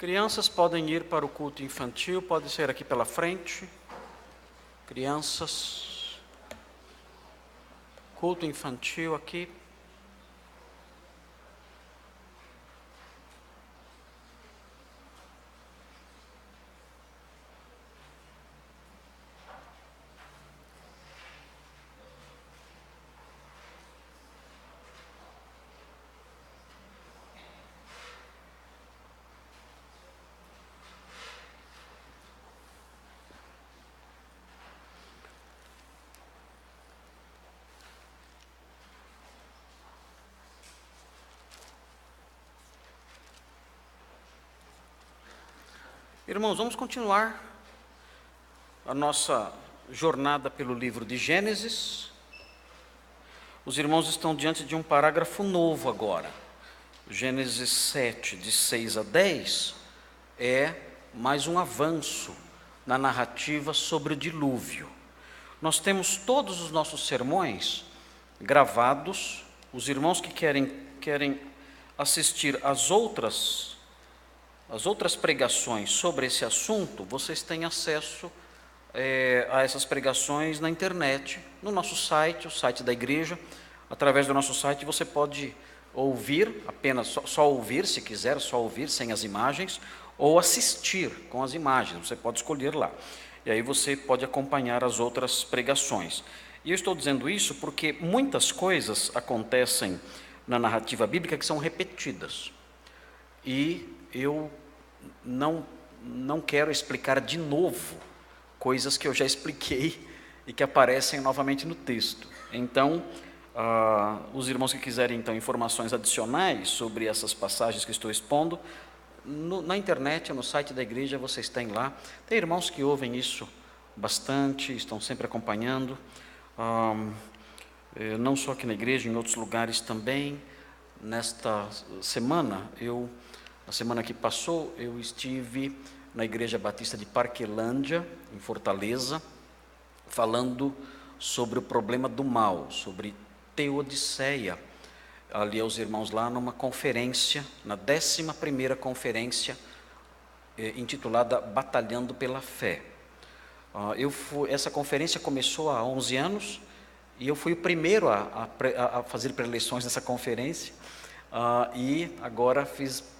Crianças podem ir para o culto infantil, pode ser aqui pela frente. Crianças, culto infantil aqui. Irmãos, vamos continuar a nossa jornada pelo livro de Gênesis. Os irmãos estão diante de um parágrafo novo agora. Gênesis 7, de 6 a 10, é mais um avanço na narrativa sobre o dilúvio. Nós temos todos os nossos sermões gravados. Os irmãos que querem assistir às outras pregações sobre esse assunto, vocês têm acesso a essas pregações na internet, no nosso site, o site da igreja. Através do nosso site você pode ouvir, apenas só ouvir, se quiser, só ouvir sem as imagens, ou assistir com as imagens, você pode escolher lá. E aí você pode acompanhar as outras pregações. E eu estou dizendo isso porque muitas coisas acontecem na narrativa bíblica que são repetidas. E eu não quero explicar de novo coisas que eu já expliquei e que aparecem novamente no texto. Então, os irmãos que quiserem então informações adicionais sobre essas passagens que estou expondo, na internet, no site da igreja, vocês têm lá. Tem irmãos que ouvem isso bastante, estão sempre acompanhando, não só aqui na igreja, em outros lugares também. Nesta semana, na semana que passou, eu estive na Igreja Batista de Parquelândia, em Fortaleza, falando sobre o problema do mal, sobre teodiceia, ali aos irmãos lá numa conferência, na 11ª conferência, intitulada Batalhando pela Fé. Essa conferência começou há 11 anos, e eu fui o primeiro a fazer preleções nessa conferência, e agora fiz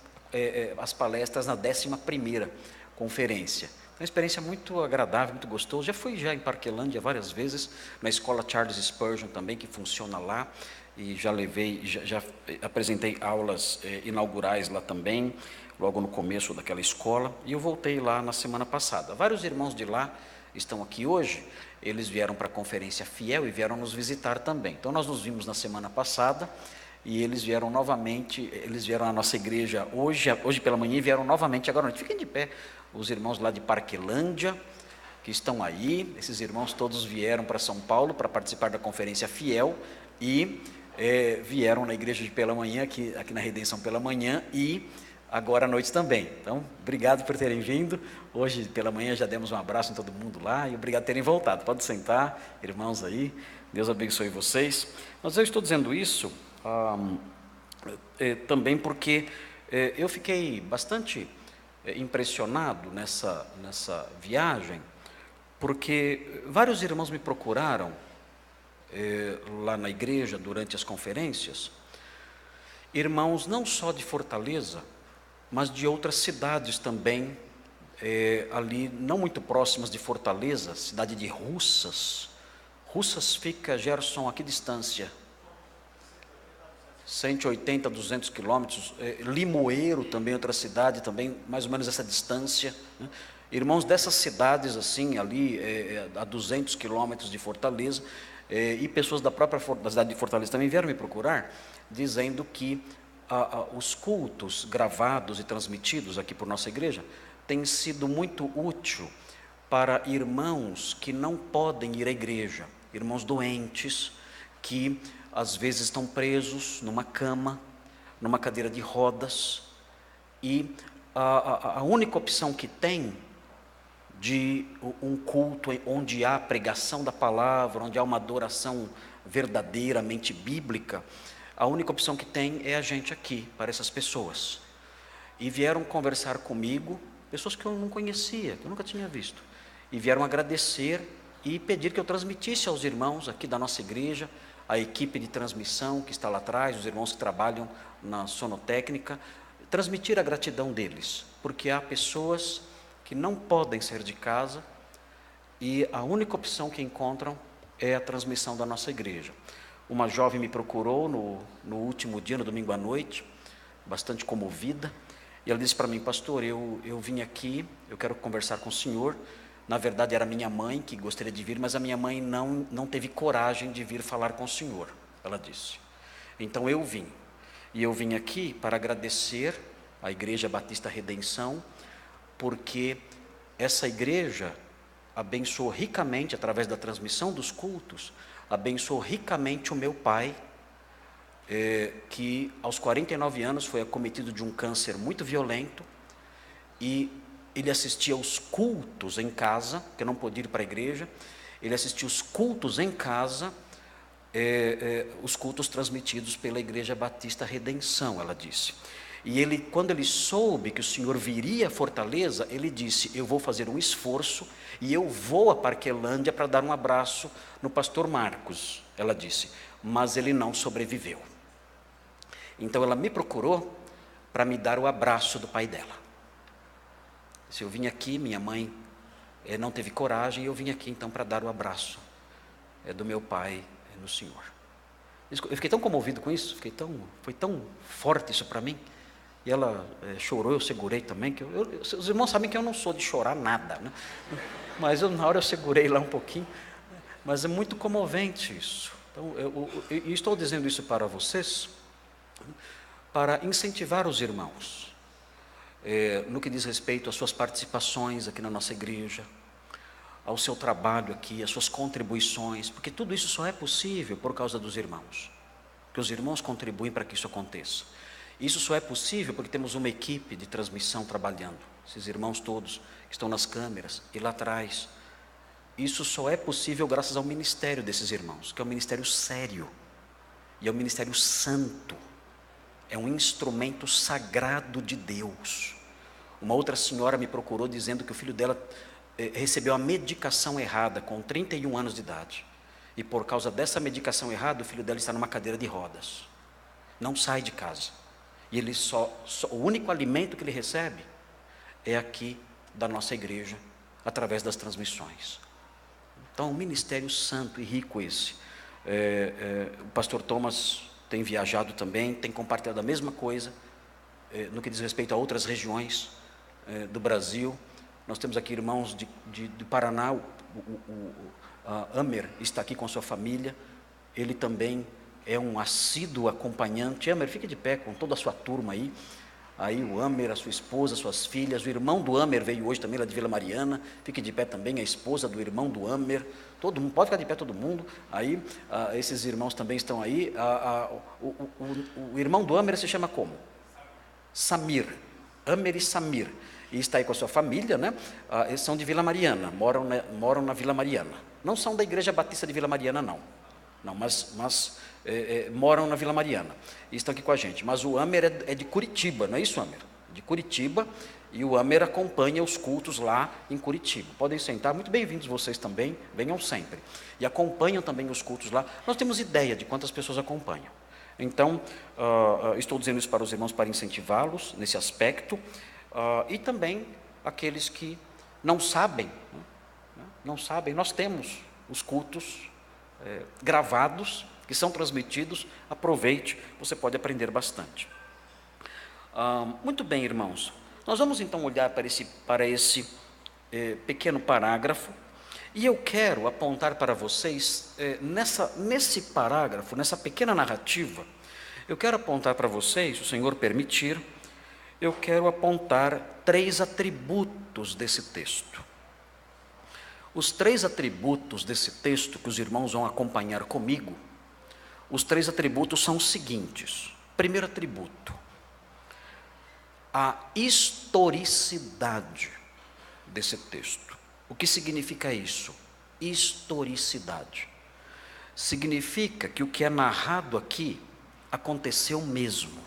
as palestras na 11ª conferência. Uma experiência muito agradável, muito gostosa. Já fui em Parquelândia várias vezes, na escola Charles Spurgeon também, que funciona lá, e já apresentei aulas inaugurais lá também, logo no começo daquela escola, e eu voltei lá na semana passada. Vários irmãos de lá estão aqui hoje, eles vieram para a conferência Fiel e vieram nos visitar também. Então nós nos vimos na semana passada, e eles vieram novamente, eles vieram à nossa igreja hoje pela manhã, e vieram novamente agora à noite. Fiquem de pé, os irmãos lá de Parquelândia, que estão aí. Esses irmãos todos vieram para São Paulo para participar da conferência Fiel, e vieram na igreja de pela manhã, aqui na Redenção pela manhã, e agora à noite também. Então, obrigado por terem vindo. Hoje pela manhã já demos um abraço em todo mundo lá, e obrigado por terem voltado. Pode sentar, irmãos aí, Deus abençoe vocês. Mas eu estou dizendo isso também porque eu fiquei bastante impressionado nessa viagem, porque vários irmãos me procuraram lá na igreja durante as conferências, irmãos não só de Fortaleza, mas de outras cidades também, ali não muito próximas de Fortaleza, cidade de Russas. Russas fica, Gerson, a que distância? 180, 200 quilômetros. Limoeiro também, outra cidade também, mais ou menos essa distância, né? Irmãos dessas cidades assim, ali a 200 quilômetros de Fortaleza, e pessoas da cidade de Fortaleza também vieram me procurar, dizendo que os cultos gravados e transmitidos aqui por nossa igreja têm sido muito útil para irmãos que não podem ir à igreja, irmãos doentes, que às vezes estão presos numa cama, numa cadeira de rodas, e a única opção que tem de um culto onde há pregação da palavra, onde há uma adoração verdadeiramente bíblica, a única opção que tem é a gente aqui, para essas pessoas. e vieram conversar comigo, pessoas que eu não conhecia, que eu nunca tinha visto, e vieram agradecer e pedir que eu transmitisse aos irmãos aqui da nossa igreja, a equipe de transmissão que está lá atrás, os irmãos que trabalham na sonotécnica, transmitir a gratidão deles, porque há pessoas que não podem sair de casa e a única opção que encontram é a transmissão da nossa igreja. Uma jovem me procurou no último dia, no domingo à noite, bastante comovida, e ela disse para mim: pastor, eu vim aqui, eu quero conversar com o senhor. Na verdade era minha mãe que gostaria de vir, mas a minha mãe não teve coragem de vir falar com o senhor, ela disse. Então eu vim, e eu vim aqui para agradecer à Igreja Batista Redenção, porque essa igreja abençoou ricamente, através da transmissão dos cultos, abençoou ricamente o meu pai, que aos 49 anos foi acometido de um câncer muito violento, e ele assistia aos cultos em casa, porque não podia ir para a igreja, ele assistia os cultos em casa, os cultos transmitidos pela Igreja Batista Redenção, ela disse. E ele, quando ele soube que o senhor viria a Fortaleza, ele disse: eu vou fazer um esforço e eu vou a Parquelândia para dar um abraço no pastor Marcos, ela disse, mas ele não sobreviveu. Então ela me procurou para me dar o abraço do pai dela. Se eu vim aqui, minha mãe não teve coragem, eu vim aqui então para dar o abraço do meu pai no senhor. Eu fiquei tão comovido com isso, foi tão forte isso para mim. E ela chorou, eu segurei também, que os irmãos sabem que eu não sou de chorar nada, né? Mas na hora eu segurei lá um pouquinho, mas é muito comovente isso. Então, eu estou dizendo isso para vocês, para incentivar os irmãos, no que diz respeito às suas participações aqui na nossa igreja, ao seu trabalho aqui, às suas contribuições, porque tudo isso só é possível por causa dos irmãos, que os irmãos contribuem para que isso aconteça. Isso só é possível porque temos uma equipe de transmissão trabalhando, esses irmãos todos que estão nas câmeras e lá atrás. Isso só é possível graças ao ministério desses irmãos, que é um ministério sério e é um ministério santo, é um instrumento sagrado de Deus. Uma outra senhora me procurou dizendo que o filho dela recebeu a medicação errada com 31 anos de idade, e por causa dessa medicação errada o filho dela está numa cadeira de rodas, não sai de casa. E ele o único alimento que ele recebe é aqui da nossa igreja, através das transmissões. Então, um ministério santo e rico esse. O pastor Thomas tem viajado também, tem compartilhado a mesma coisa, no que diz respeito a outras regiões do Brasil. Nós temos aqui irmãos de Paraná, a Amer está aqui com a sua família, ele também é um assíduo acompanhante. Amer, fique de pé com toda a sua turma aí. Aí o Amer, a sua esposa, suas filhas, o irmão do Amer veio hoje também lá de Vila Mariana, fique de pé também, a esposa do irmão do Amer, todo mundo, pode ficar de pé todo mundo, aí esses irmãos também estão aí. O irmão do Amer se chama como? Samir, Amer e Samir, e está aí com a sua família, né? Eles são de Vila Mariana, moram na Vila Mariana, não são da Igreja Batista de Vila Mariana não, mas moram na Vila Mariana e estão aqui com a gente. Mas o Amer é de Curitiba, não é isso, Amer? De Curitiba, e o Amer acompanha os cultos lá em Curitiba. Podem sentar, muito bem-vindos vocês também, venham sempre. E acompanham também os cultos lá. Nós temos ideia de quantas pessoas acompanham. Então, estou dizendo isso para os irmãos para incentivá-los nesse aspecto, e também aqueles que não sabem, nós temos os cultos gravados, que são transmitidos, aproveite, você pode aprender bastante. Muito bem, irmãos, nós vamos então olhar para esse pequeno parágrafo, e eu quero apontar para vocês, nesse parágrafo, nessa pequena narrativa, eu quero apontar para vocês, se o Senhor permitir, eu quero apontar 3 atributos desse texto. Os 3 atributos desse texto que os irmãos vão acompanhar comigo, os 3 atributos são os seguintes. Primeiro atributo, a historicidade desse texto. O que significa isso? Historicidade. Significa que o que é narrado aqui aconteceu mesmo,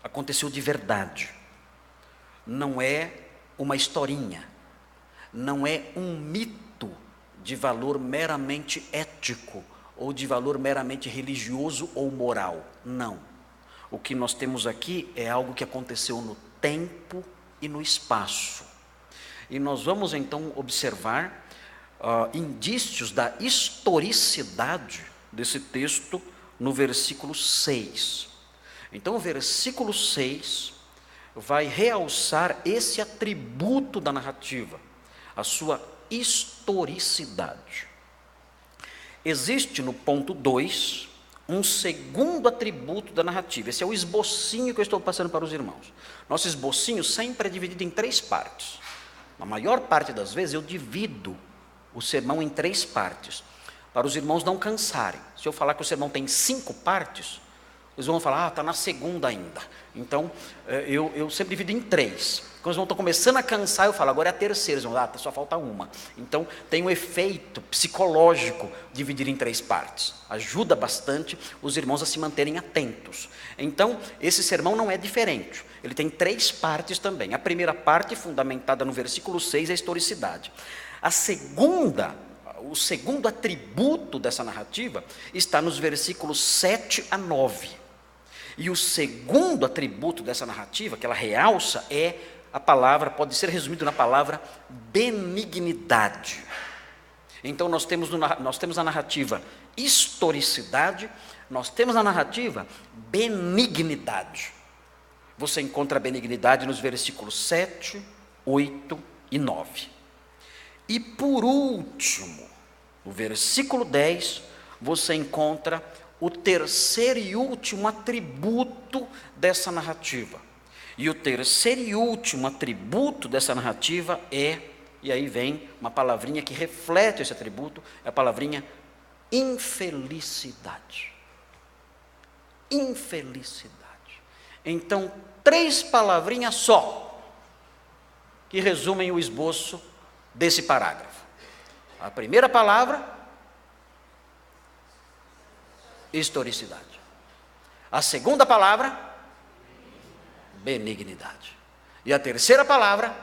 aconteceu de verdade. não é uma historinha, não é um mito de valor meramente ético, ou de valor meramente religioso ou moral. Não. O que nós temos aqui é algo que aconteceu no tempo e no espaço. E nós vamos então observar indícios da historicidade desse texto no versículo 6. Então o versículo 6 vai realçar esse atributo da narrativa, a sua historicidade. Existe no ponto 2 um segundo atributo da narrativa. Esse é o esbocinho que eu estou passando para os irmãos. Nosso esbocinho sempre é dividido em 3 partes. Na maior parte das vezes eu divido o sermão em 3 partes, para os irmãos não cansarem. Se eu falar que o sermão tem 5 partes, eles vão falar, está na segunda ainda. Então, eu sempre divido em 3. Quando os irmãos estão começando a cansar, eu falo, agora é a terceira. Eles vão, só falta uma. Então, tem um efeito psicológico dividir em 3 partes. Ajuda bastante os irmãos a se manterem atentos. Então, esse sermão não é diferente. Ele tem 3 partes também. A primeira parte, fundamentada no versículo 6, é a historicidade. O segundo atributo dessa narrativa está nos versículos 7 a 9. E o segundo atributo dessa narrativa, que ela realça, é a palavra, pode ser resumido na palavra benignidade. Então nós temos a narrativa historicidade, nós temos a narrativa benignidade. Você encontra a benignidade nos versículos 7, 8 e 9. E por último, no versículo 10, você encontra o terceiro e último atributo dessa narrativa. E o terceiro e último atributo dessa narrativa é, e aí vem uma palavrinha que reflete esse atributo, é a palavrinha infelicidade. Infelicidade. Então, 3 palavrinhas só, que resumem o esboço desse parágrafo. A primeira palavra, historicidade. A segunda palavra, benignidade. E a terceira palavra,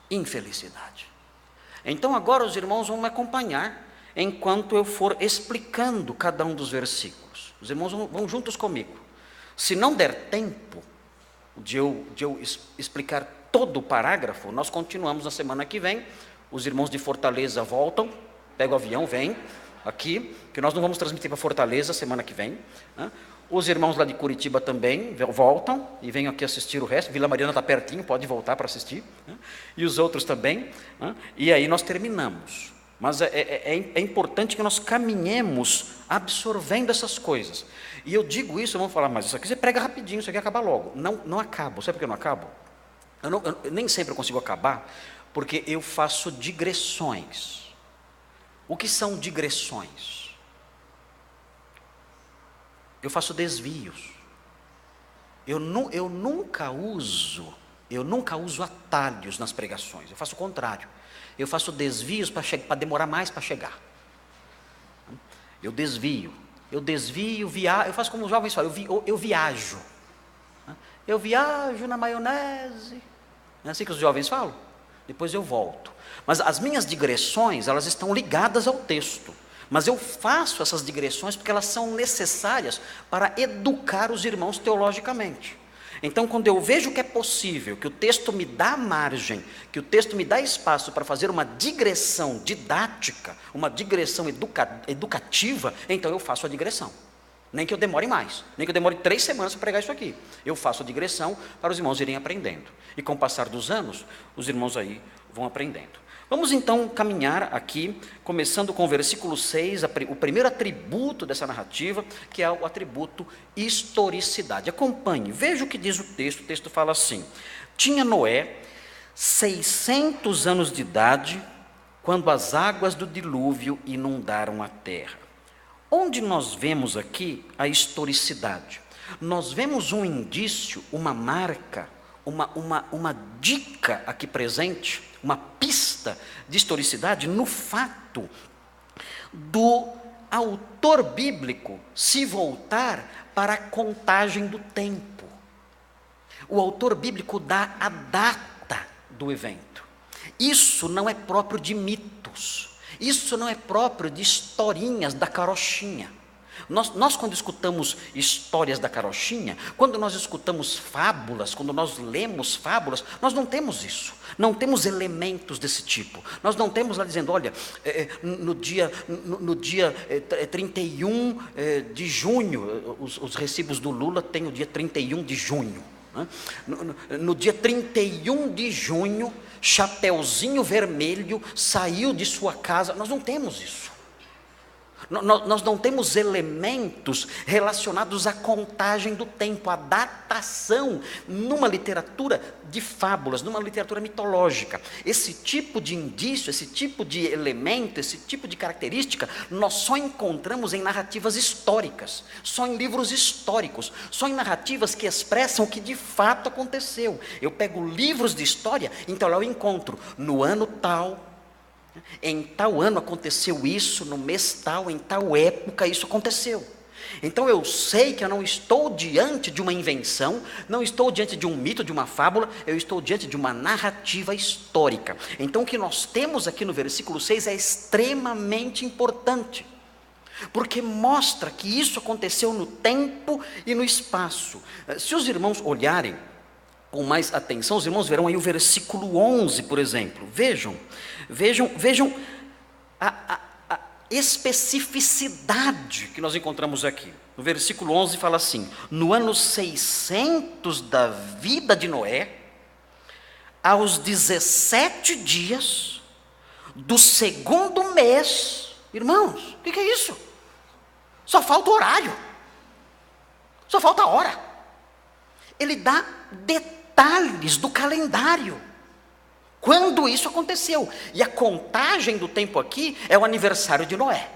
infelicidade. Então agora os irmãos vão me acompanhar enquanto eu for explicando cada um dos versículos. Os irmãos vão juntos comigo. Se não der tempo de eu explicar todo o parágrafo, nós continuamos na semana que vem. Os irmãos de Fortaleza voltam, pegam o avião, vêm aqui, que nós não vamos transmitir para Fortaleza semana que vem, né? Os irmãos lá de Curitiba também voltam e vêm aqui assistir o resto. Vila Mariana está pertinho, pode voltar para assistir, né? E os outros também, né? E aí nós terminamos. Mas é importante que nós caminhemos absorvendo essas coisas. E eu digo isso, vamos falar, mas isso aqui você prega rapidinho, isso aqui acaba logo. Não acabo. Sabe por que eu não acabo? Eu nem sempre eu consigo acabar, porque eu faço digressões. O que são digressões? Eu faço desvios. Eu nunca uso atalhos nas pregações. Eu faço o contrário. Eu faço desvios para demorar mais para chegar. Eu desvio, eu faço como os jovens falam, eu viajo. Eu viajo na maionese. Não é assim que os jovens falam? Depois eu volto. Mas as minhas digressões, elas estão ligadas ao texto. Mas eu faço essas digressões porque elas são necessárias para educar os irmãos teologicamente. Então, quando eu vejo que é possível, que o texto me dá margem, que o texto me dá espaço para fazer uma digressão didática, uma digressão educativa, então eu faço a digressão. Nem que eu demore mais, nem que eu demore 3 semanas para pregar isso aqui. Eu faço a digressão para os irmãos irem aprendendo. E com o passar dos anos, os irmãos aí vão aprendendo. Vamos então caminhar aqui, começando com o versículo 6, o primeiro atributo dessa narrativa, que é o atributo historicidade. Acompanhe, veja o que diz o texto fala assim: tinha Noé 600 anos de idade, quando as águas do dilúvio inundaram a terra. Onde nós vemos aqui a historicidade? Nós vemos um indício, uma marca, uma dica aqui presente, uma pista de historicidade no fato do autor bíblico se voltar para a contagem do tempo. o autor bíblico dá a data do evento. Isso não é próprio de mitos, isso não é próprio de historinhas da carochinha. Nós quando escutamos histórias da carochinha, quando nós escutamos fábulas, quando nós lemos fábulas, nós não temos isso, não temos elementos desse tipo. Nós não temos lá dizendo, olha, no dia 31 de junho, os recibos do Lula têm o dia 31 de junho. Né? No dia 31 de junho, Chapeuzinho Vermelho saiu de sua casa. Nós não temos isso. Nós não temos elementos relacionados à contagem do tempo, à datação, numa literatura de fábulas, numa literatura mitológica. Esse tipo de indício, esse tipo de elemento, esse tipo de característica, nós só encontramos em narrativas históricas, só em livros históricos, só em narrativas que expressam o que de fato aconteceu. Eu pego livros de história, então lá eu encontro, no ano tal, em tal ano aconteceu isso, no mês tal, em tal época isso aconteceu. Então eu sei que eu não estou diante de uma invenção, não estou diante de um mito, de uma fábula, eu estou diante de uma narrativa histórica. Então o que nós temos aqui no versículo 6 é extremamente importante, porque mostra que isso aconteceu no tempo e no espaço. Se os irmãos olharem com mais atenção, os irmãos verão aí o versículo 11, por exemplo. Vejam a especificidade que nós encontramos aqui. No versículo 11 fala assim: no ano 600 da vida de Noé, aos 17 dias do segundo mês. Irmãos, o que é isso? Só falta o horário, só falta a hora. Ele dá detalhes do calendário, quando isso aconteceu. E a contagem do tempo aqui é o aniversário de Noé.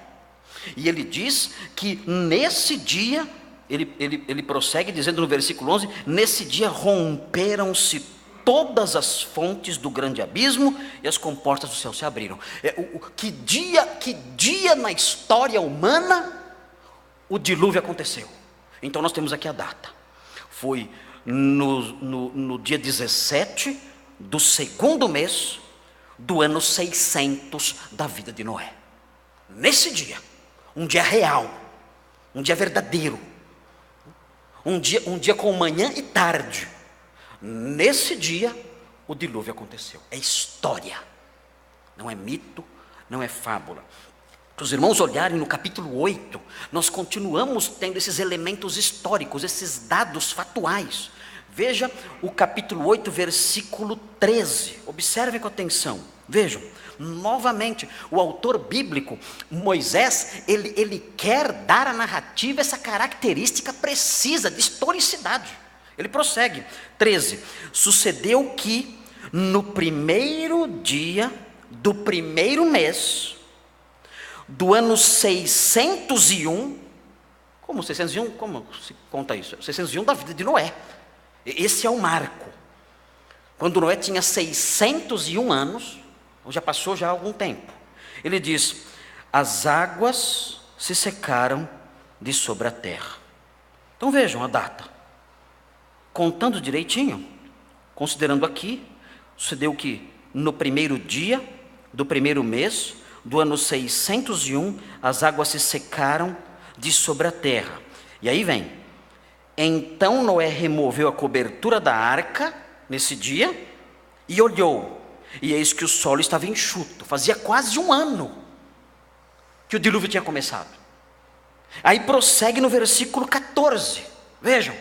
E ele diz que nesse dia, ele prossegue dizendo no versículo 11, nesse dia romperam-se todas as fontes do grande abismo e as comportas do céu se abriram. Que dia na história humana o dilúvio aconteceu? Então nós temos aqui a data. Foi no dia 17 do segundo mês do ano 600 da vida de Noé. Nesse dia, um dia real, um dia verdadeiro, um dia com manhã e tarde, nesse dia o dilúvio aconteceu. É história, não é mito, não é fábula. Para os irmãos olharem no capítulo 8, nós continuamos tendo esses elementos históricos, esses dados fatuais. Veja o capítulo 8, versículo 13, observem com atenção, vejam, novamente, o autor bíblico, Moisés, ele quer dar à narrativa essa característica precisa de historicidade. Ele prossegue, 13, sucedeu que no primeiro dia do primeiro mês, do ano 601, como 601, como se conta isso? 601 da vida de Noé. Esse é o marco. Quando Noé tinha 601 anos, já passou já algum tempo. Ele diz, as águas se secaram de sobre a terra. Então vejam a data. Contando direitinho, considerando aqui, sucedeu que no primeiro dia do primeiro mês, do ano 601, as águas se secaram de sobre a terra. E aí vem, então Noé removeu a cobertura da arca, nesse dia, e olhou, e eis que o solo estava enxuto, fazia quase um ano, que o dilúvio tinha começado. Aí prossegue no versículo 14, vejam,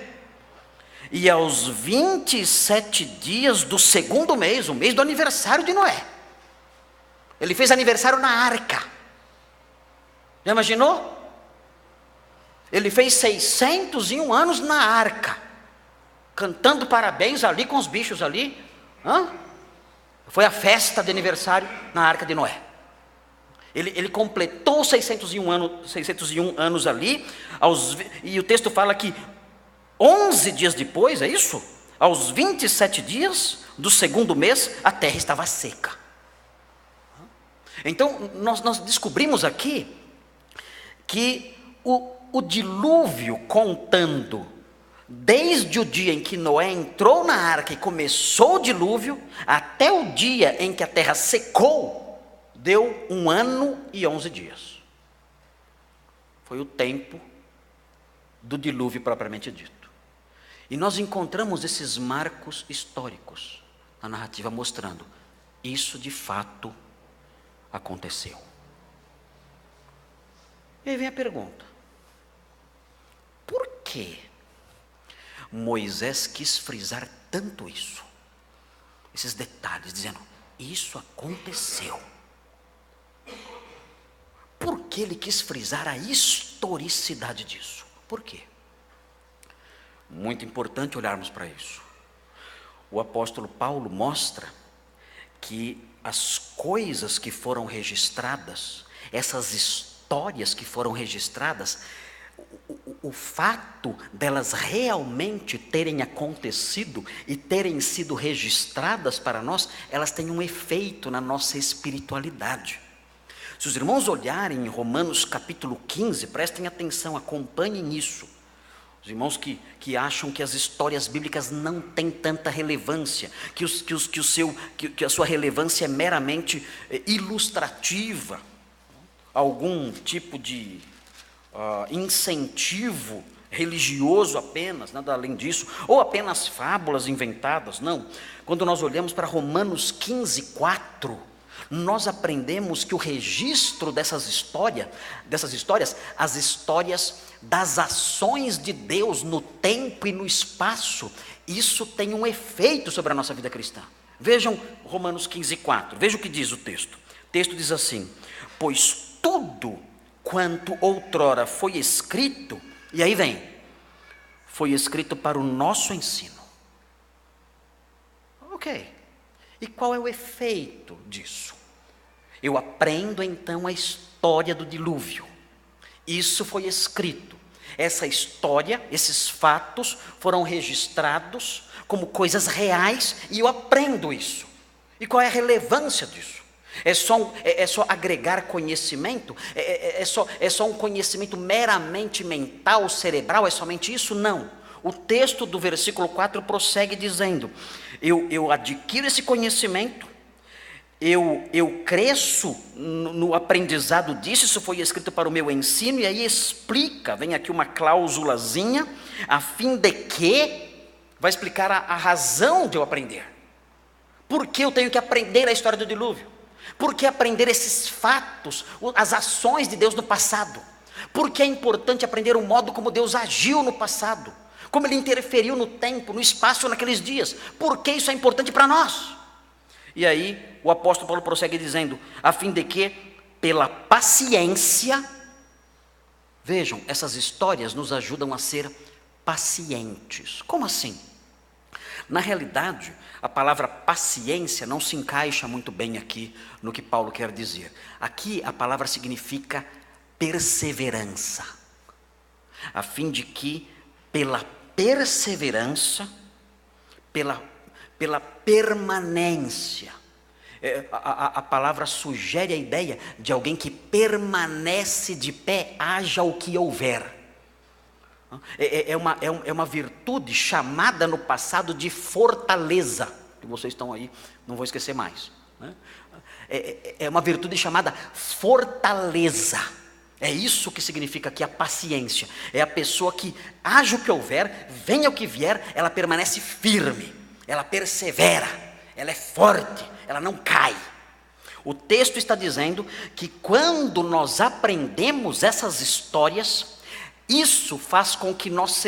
e aos 27 dias do segundo mês, o mês do aniversário de Noé, ele fez aniversário na arca, já imaginou? Ele fez 601 anos na arca, cantando parabéns ali com os bichos ali. Foi a festa de aniversário na arca de Noé. Ele completou 601 anos ali, e o texto fala que 11 dias depois, é isso? Aos 27 dias do segundo mês, a terra estava seca. Então, nós descobrimos aqui que o dilúvio, contando desde o dia em que Noé entrou na arca e começou o dilúvio, até o dia em que a terra secou, deu 1 ano e 11 dias. Foi o tempo do dilúvio propriamente dito. E nós encontramos esses marcos históricos na narrativa mostrando, isso de fato aconteceu. E aí vem a pergunta, por que Moisés quis frisar tanto isso? Esses detalhes, dizendo, isso aconteceu. Por que ele quis frisar a historicidade disso? Por quê? Muito importante olharmos para isso. O apóstolo Paulo mostra que as coisas que foram registradas, essas histórias que foram registradas, o fato delas realmente terem acontecido e terem sido registradas para nós, elas têm um efeito na nossa espiritualidade. Se os irmãos olharem em Romanos capítulo 15, prestem atenção, acompanhem isso. Os irmãos que acham que as histórias bíblicas não têm tanta relevância, que a sua relevância é meramente ilustrativa, algum tipo de incentivo religioso apenas, nada além disso, ou apenas fábulas inventadas, não. Quando nós olhamos para Romanos 15, 4, nós aprendemos que o registro dessas histórias, as histórias das ações de Deus no tempo e no espaço, isso tem um efeito sobre a nossa vida cristã. Vejam Romanos 15, 4, veja o que diz o texto. O texto diz assim, pois tudo quanto outrora foi escrito, e aí vem, foi escrito para o nosso ensino. Ok, e qual é o efeito disso? Eu aprendo então a história do dilúvio. Isso foi escrito. Essa história, esses fatos foram registrados como coisas reais e eu aprendo isso. E qual é a relevância disso? É só agregar conhecimento? É só um conhecimento meramente mental, cerebral? É somente isso? Não. O texto do versículo 4 prossegue dizendo, eu adquiro esse conhecimento, eu cresço no aprendizado disso, isso foi escrito para o meu ensino, e aí explica, vem aqui uma cláusulazinha, a fim de que, vai explicar a razão de eu aprender. Por que eu tenho que aprender a história do dilúvio? Por que aprender esses fatos, as ações de Deus no passado? Por que é importante aprender o modo como Deus agiu no passado? Como Ele interferiu no tempo, no espaço, naqueles dias? Por que isso é importante para nós? E aí o apóstolo Paulo prossegue dizendo, a fim de que, pela paciência, vejam, essas histórias nos ajudam a ser pacientes. Como assim? Na realidade, a palavra paciência não se encaixa muito bem aqui no que Paulo quer dizer. Aqui a palavra significa perseverança, a fim de que, pela perseverança, pela permanência, a palavra sugere a ideia de alguém que permanece de pé, haja o que houver. É uma virtude chamada no passado de fortaleza, que vocês estão aí, não vou esquecer mais, né? É uma virtude chamada fortaleza. É isso que significa aqui a paciência. É a pessoa que, haja o que houver, venha o que vier, ela permanece firme, ela persevera, ela é forte, ela não cai. O texto está dizendo que quando nós aprendemos essas histórias, isso faz com que nós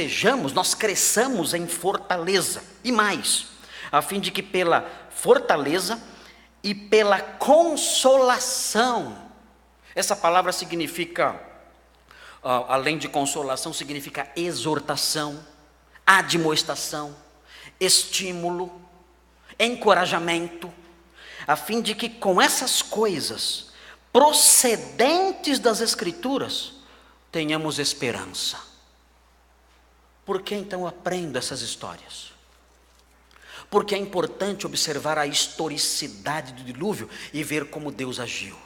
cresçamos em fortaleza. E mais, a fim de que pela fortaleza e pela consolação, essa palavra significa, além de consolação, significa exortação, admoestação, estímulo, encorajamento, a fim de que com essas coisas, procedentes das Escrituras, tenhamos esperança. Por que então eu aprendo essas histórias? Porque é importante observar a historicidade do dilúvio e ver como Deus agiu.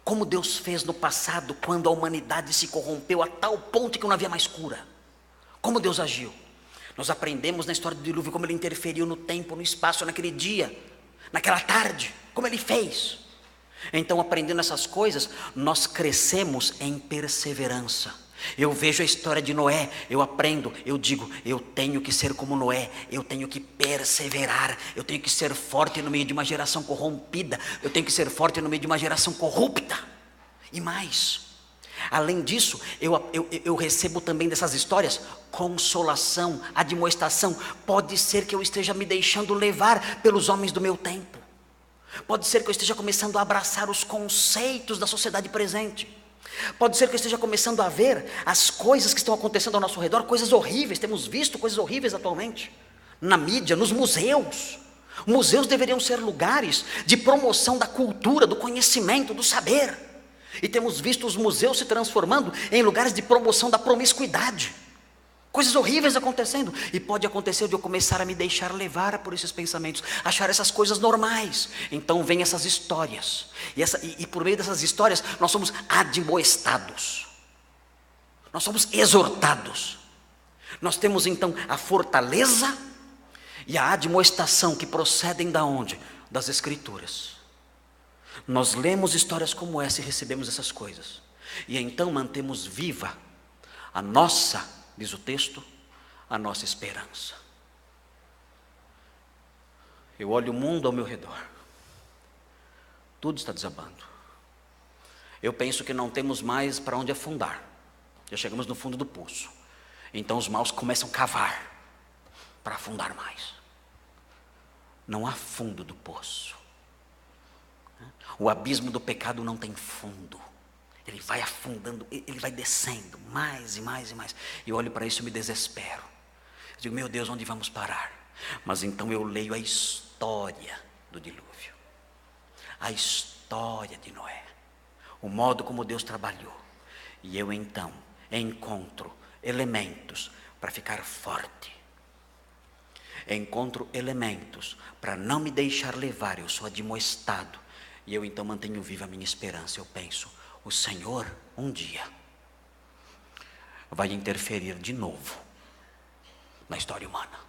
Como Deus fez no passado, quando a humanidade se corrompeu a tal ponto que não havia mais cura. Como Deus agiu. Nós aprendemos na história do dilúvio como ele interferiu no tempo, no espaço, naquele dia, naquela tarde, como ele fez. Então, aprendendo essas coisas, nós crescemos em perseverança. Eu vejo a história de Noé, eu aprendo, eu digo, eu tenho que ser como Noé, eu tenho que perseverar, eu tenho que ser forte no meio de uma geração corrompida, eu tenho que ser forte no meio de uma geração corrupta. E mais, além disso, eu recebo também dessas histórias consolação, admoestação. Pode ser que eu esteja me deixando levar pelos homens do meu tempo. Pode ser que eu esteja começando a abraçar os conceitos da sociedade presente. Pode ser que eu esteja começando a ver as coisas que estão acontecendo ao nosso redor, coisas horríveis. Temos visto coisas horríveis atualmente, na mídia, nos museus. Museus deveriam ser lugares de promoção da cultura, do conhecimento, do saber. E temos visto os museus se transformando em lugares de promoção da promiscuidade. Coisas horríveis acontecendo. E pode acontecer de eu começar a me deixar levar por esses pensamentos, achar essas coisas normais. Então vem essas histórias. E por meio dessas histórias nós somos admoestados. Nós somos exortados. Nós temos então a fortaleza e a admoestação que procedem da onde? Das Escrituras. Nós lemos histórias como essa e recebemos essas coisas. E então mantemos viva a nossa, diz o texto, a nossa esperança. Eu olho o mundo ao meu redor. Tudo está desabando. Eu penso que não temos mais para onde afundar. Já chegamos no fundo do poço. Então os maus começam a cavar para afundar mais. Não há fundo do poço. O abismo do pecado não tem fundo. Ele vai afundando, ele vai descendo mais e mais e mais. E eu olho para isso e me desespero. Eu digo, meu Deus, onde vamos parar? Mas então eu leio a história do dilúvio. A história de Noé. O modo como Deus trabalhou. E eu então encontro elementos para ficar forte. Encontro elementos para não me deixar levar. Eu sou admoestado. E eu então mantenho viva a minha esperança. Eu penso, o Senhor um dia vai interferir de novo na história humana.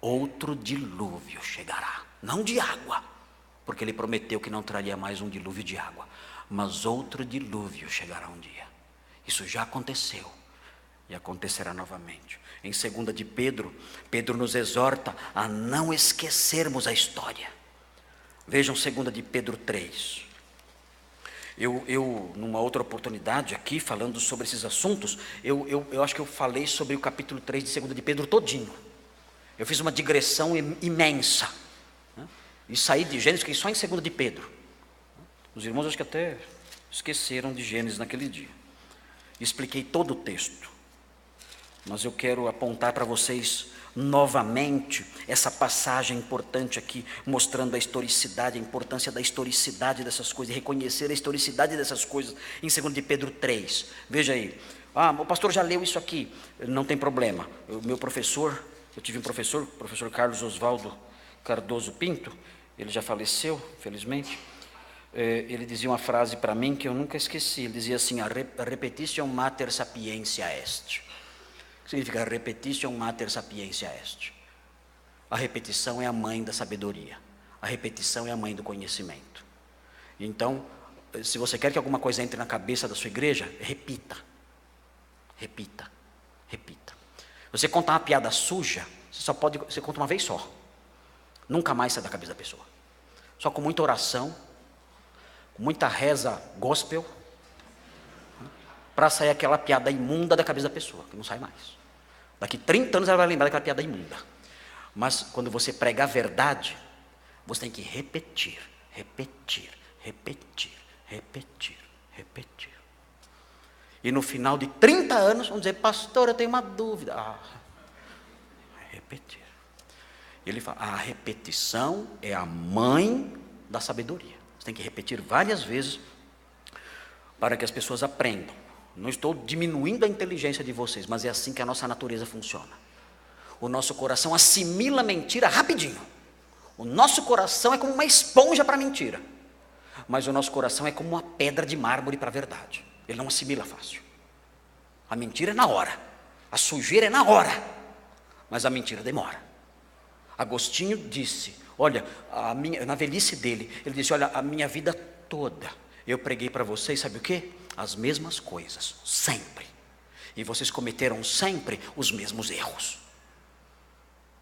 Outro dilúvio chegará, não de água, porque ele prometeu que não traria mais um dilúvio de água, mas outro dilúvio chegará um dia. Isso já aconteceu e acontecerá novamente. Em 2 de Pedro, Pedro nos exorta a não esquecermos a história. Vejam 2 de Pedro 3. Eu, numa outra oportunidade aqui, falando sobre esses assuntos, eu acho que eu falei sobre o capítulo 3 de 2 de Pedro todinho. Eu fiz uma digressão imensa, né? E saí de Gênesis, fiquei só em 2 de Pedro. Os irmãos acho que até esqueceram de Gênesis naquele dia. Expliquei todo o texto. Mas eu quero apontar para vocês novamente essa passagem importante aqui, mostrando a historicidade, a importância da historicidade dessas coisas, e reconhecer a historicidade dessas coisas em 2 de Pedro 3. Veja aí, o pastor já leu isso aqui, não tem problema. O meu professor, eu tive um professor, o professor Carlos Oswaldo Cardoso Pinto, ele já faleceu, felizmente. Ele dizia uma frase para mim que eu nunca esqueci. Ele dizia assim, a repetitio mater sapientia est. Significa repetitio mater sapientia est. A repetição é a mãe da sabedoria. A repetição é a mãe do conhecimento. Então, se você quer que alguma coisa entre na cabeça da sua igreja, repita. Repita. Repita. Você conta uma piada suja, você conta uma vez só. Nunca mais sai da cabeça da pessoa. Só com muita oração, com muita reza gospel, para sair aquela piada imunda da cabeça da pessoa, que não sai mais. Daqui 30 anos ela vai lembrar daquela piada imunda. Mas quando você prega a verdade, você tem que repetir, repetir, repetir, repetir, repetir. E no final de 30 anos, vamos dizer, pastor, eu tenho uma dúvida. Repetir. Ele fala, a repetição é a mãe da sabedoria. Você tem que repetir várias vezes para que as pessoas aprendam. Não estou diminuindo a inteligência de vocês, mas é assim que a nossa natureza funciona. O nosso coração assimila mentira rapidinho. O nosso coração é como uma esponja para a mentira. Mas o nosso coração é como uma pedra de mármore para a verdade. Ele não assimila fácil. A mentira é na hora, a sujeira é na hora, mas a mentira demora. Agostinho disse, olha, na velhice dele, ele disse, olha, a minha vida toda, eu preguei para vocês, sabe o quê? As mesmas coisas, sempre. E vocês cometeram sempre os mesmos erros.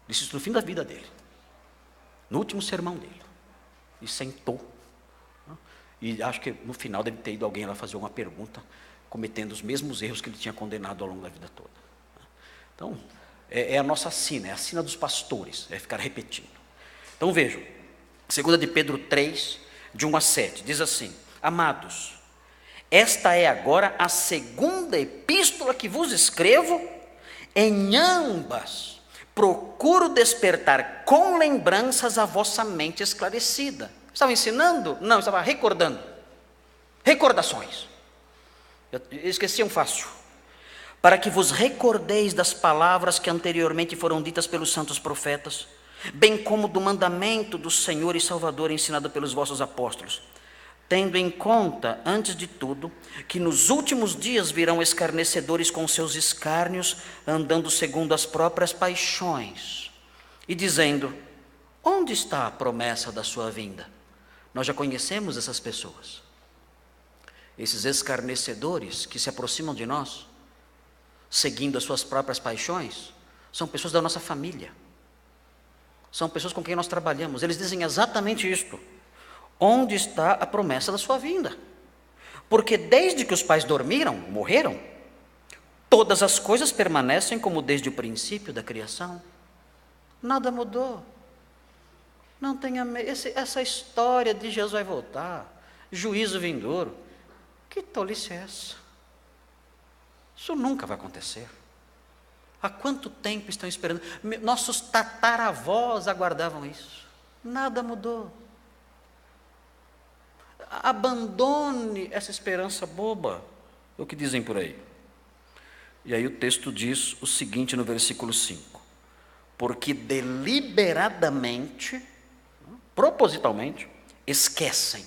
Disse isso no fim da vida dele, no último sermão dele. E sentou. E acho que no final deve ter ido alguém lá fazer uma pergunta, cometendo os mesmos erros que ele tinha condenado ao longo da vida toda. Então, é a nossa sina, é a sina dos pastores, é ficar repetindo. Então vejam, 2 de Pedro 3, de 1 a 7, diz assim: amados, esta é agora a segunda epístola que vos escrevo, em ambas procuro despertar com lembranças a vossa mente esclarecida. Estava ensinando? Não, estava recordando. Recordações. Eu esqueciam fácil. Para que vos recordeis das palavras que anteriormente foram ditas pelos santos profetas, bem como do mandamento do Senhor e Salvador ensinado pelos vossos apóstolos, tendo em conta, antes de tudo, que nos últimos dias virão escarnecedores com seus escárnios, andando segundo as próprias paixões, e dizendo: onde está a promessa da sua vinda? Nós já conhecemos essas pessoas. Esses escarnecedores que se aproximam de nós, seguindo as suas próprias paixões, são pessoas da nossa família, são pessoas com quem nós trabalhamos. Eles dizem exatamente isto: onde está a promessa da sua vinda? Porque desde que os pais dormiram, morreram, todas as coisas permanecem como desde o princípio da criação. Nada mudou. Não tenha essa história de Jesus vai voltar, juízo vindouro. Que tolice é essa? Isso nunca vai acontecer. Há quanto tempo estão esperando? Nossos tataravós aguardavam isso. Nada mudou. Abandone essa esperança boba, é o que dizem por aí. E aí o texto diz o seguinte no versículo 5: porque deliberadamente, propositalmente, esquecem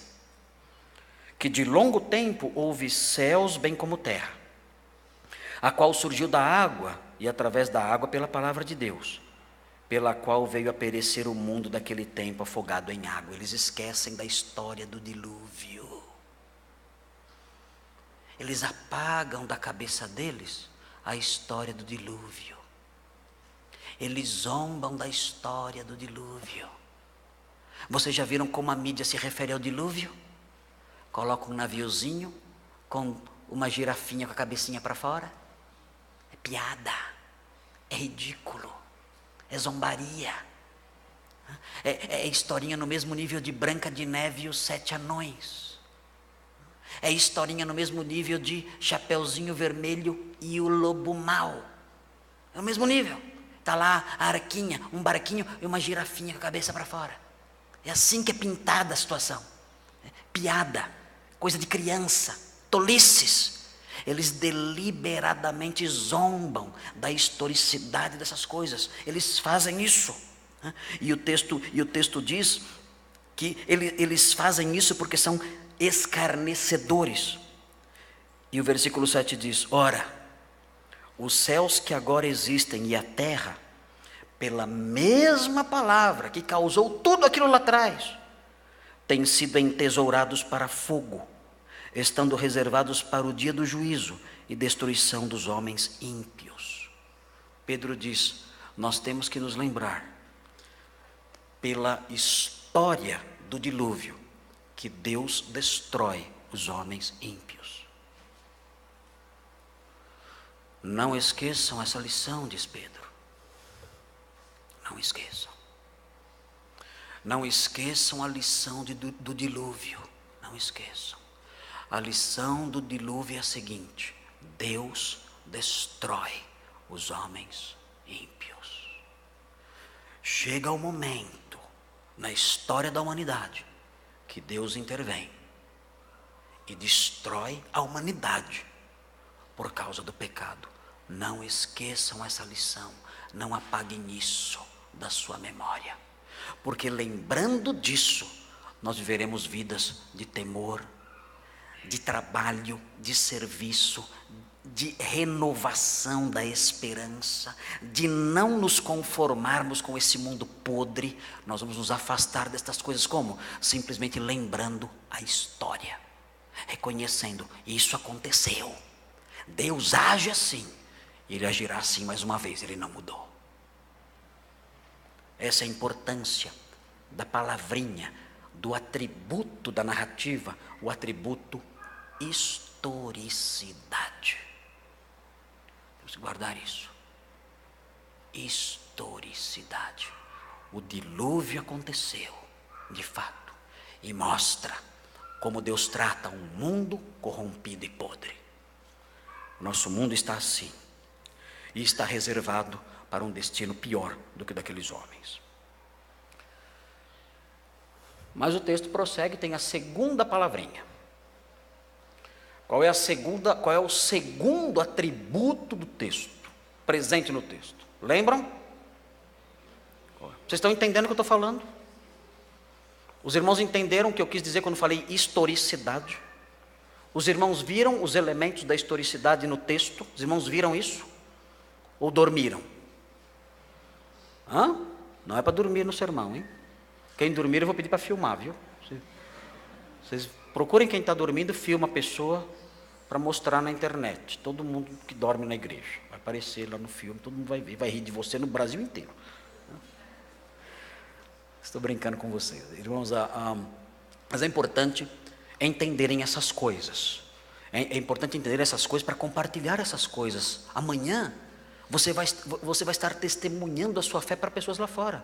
que de longo tempo houve céus bem como terra, a qual surgiu da água e através da água pela palavra de Deus, pela qual veio a perecer o mundo daquele tempo afogado em água. Eles esquecem da história do dilúvio. Eles apagam da cabeça deles a história do dilúvio. Eles zombam da história do dilúvio. Vocês já viram como a mídia se refere ao dilúvio? Coloca um naviozinho com uma girafinha com a cabecinha para fora. É piada, é ridículo, é zombaria, é historinha no mesmo nível de Branca de Neve e os 7 anões, é historinha no mesmo nível de Chapeuzinho Vermelho e o Lobo Mau, é o mesmo nível. Está lá a arquinha, um barquinho e uma girafinha com a cabeça para fora. É assim que é pintada a situação. Piada, coisa de criança, tolices. Eles deliberadamente zombam da historicidade dessas coisas. Eles fazem isso. E o texto diz que eles fazem isso porque são escarnecedores. E o versículo 7 diz: ora, os céus que agora existem e a terra, pela mesma palavra que causou tudo aquilo lá atrás, têm sido entesourados para fogo, estando reservados para o dia do juízo e destruição dos homens ímpios. Pedro diz: nós temos que nos lembrar, pela história do dilúvio, que Deus destrói os homens ímpios. Não esqueçam essa lição, diz Pedro. Não esqueçam. Não esqueçam a lição do dilúvio. Não esqueçam. A lição do dilúvio é a seguinte: Deus destrói os homens ímpios. Chega o momento na história da humanidade que Deus intervém e destrói a humanidade por causa do pecado. Não esqueçam essa lição, não apaguem isso da sua memória, porque lembrando disso, nós viveremos vidas de temor, de trabalho, de serviço, de renovação da esperança, de não nos conformarmos com esse mundo podre. Nós vamos nos afastar destas coisas como? Simplesmente lembrando a história, reconhecendo, isso aconteceu, Deus age assim, Ele agirá assim mais uma vez, Ele não mudou. Essa é a importância da palavrinha, do atributo da narrativa, o atributo historicidade. Temos que guardar isso. Historicidade. O dilúvio aconteceu, de fato, e mostra como Deus trata um mundo corrompido e podre. O nosso mundo está assim, e está reservado para um destino pior do que daqueles homens. Mas o texto prossegue, tem a segunda palavrinha. Qual é o segundo atributo do texto, presente no texto? Lembram? Vocês estão entendendo o que eu estou falando? Os irmãos entenderam o que eu quis dizer quando falei historicidade? Os irmãos viram os elementos da historicidade no texto? Os irmãos viram isso? Ou dormiram? Não é para dormir no sermão, hein? Quem dormir eu vou pedir para filmar, viu? Vocês procurem quem está dormindo, filma a pessoa para mostrar na internet. Todo mundo que dorme na igreja vai aparecer lá no filme, todo mundo vai ver, vai rir de você no Brasil inteiro. Estou brincando com vocês, irmãos. Mas é importante entenderem essas coisas. É importante entender essas coisas para compartilhar essas coisas. Amanhã você vai estar testemunhando a sua fé para pessoas lá fora.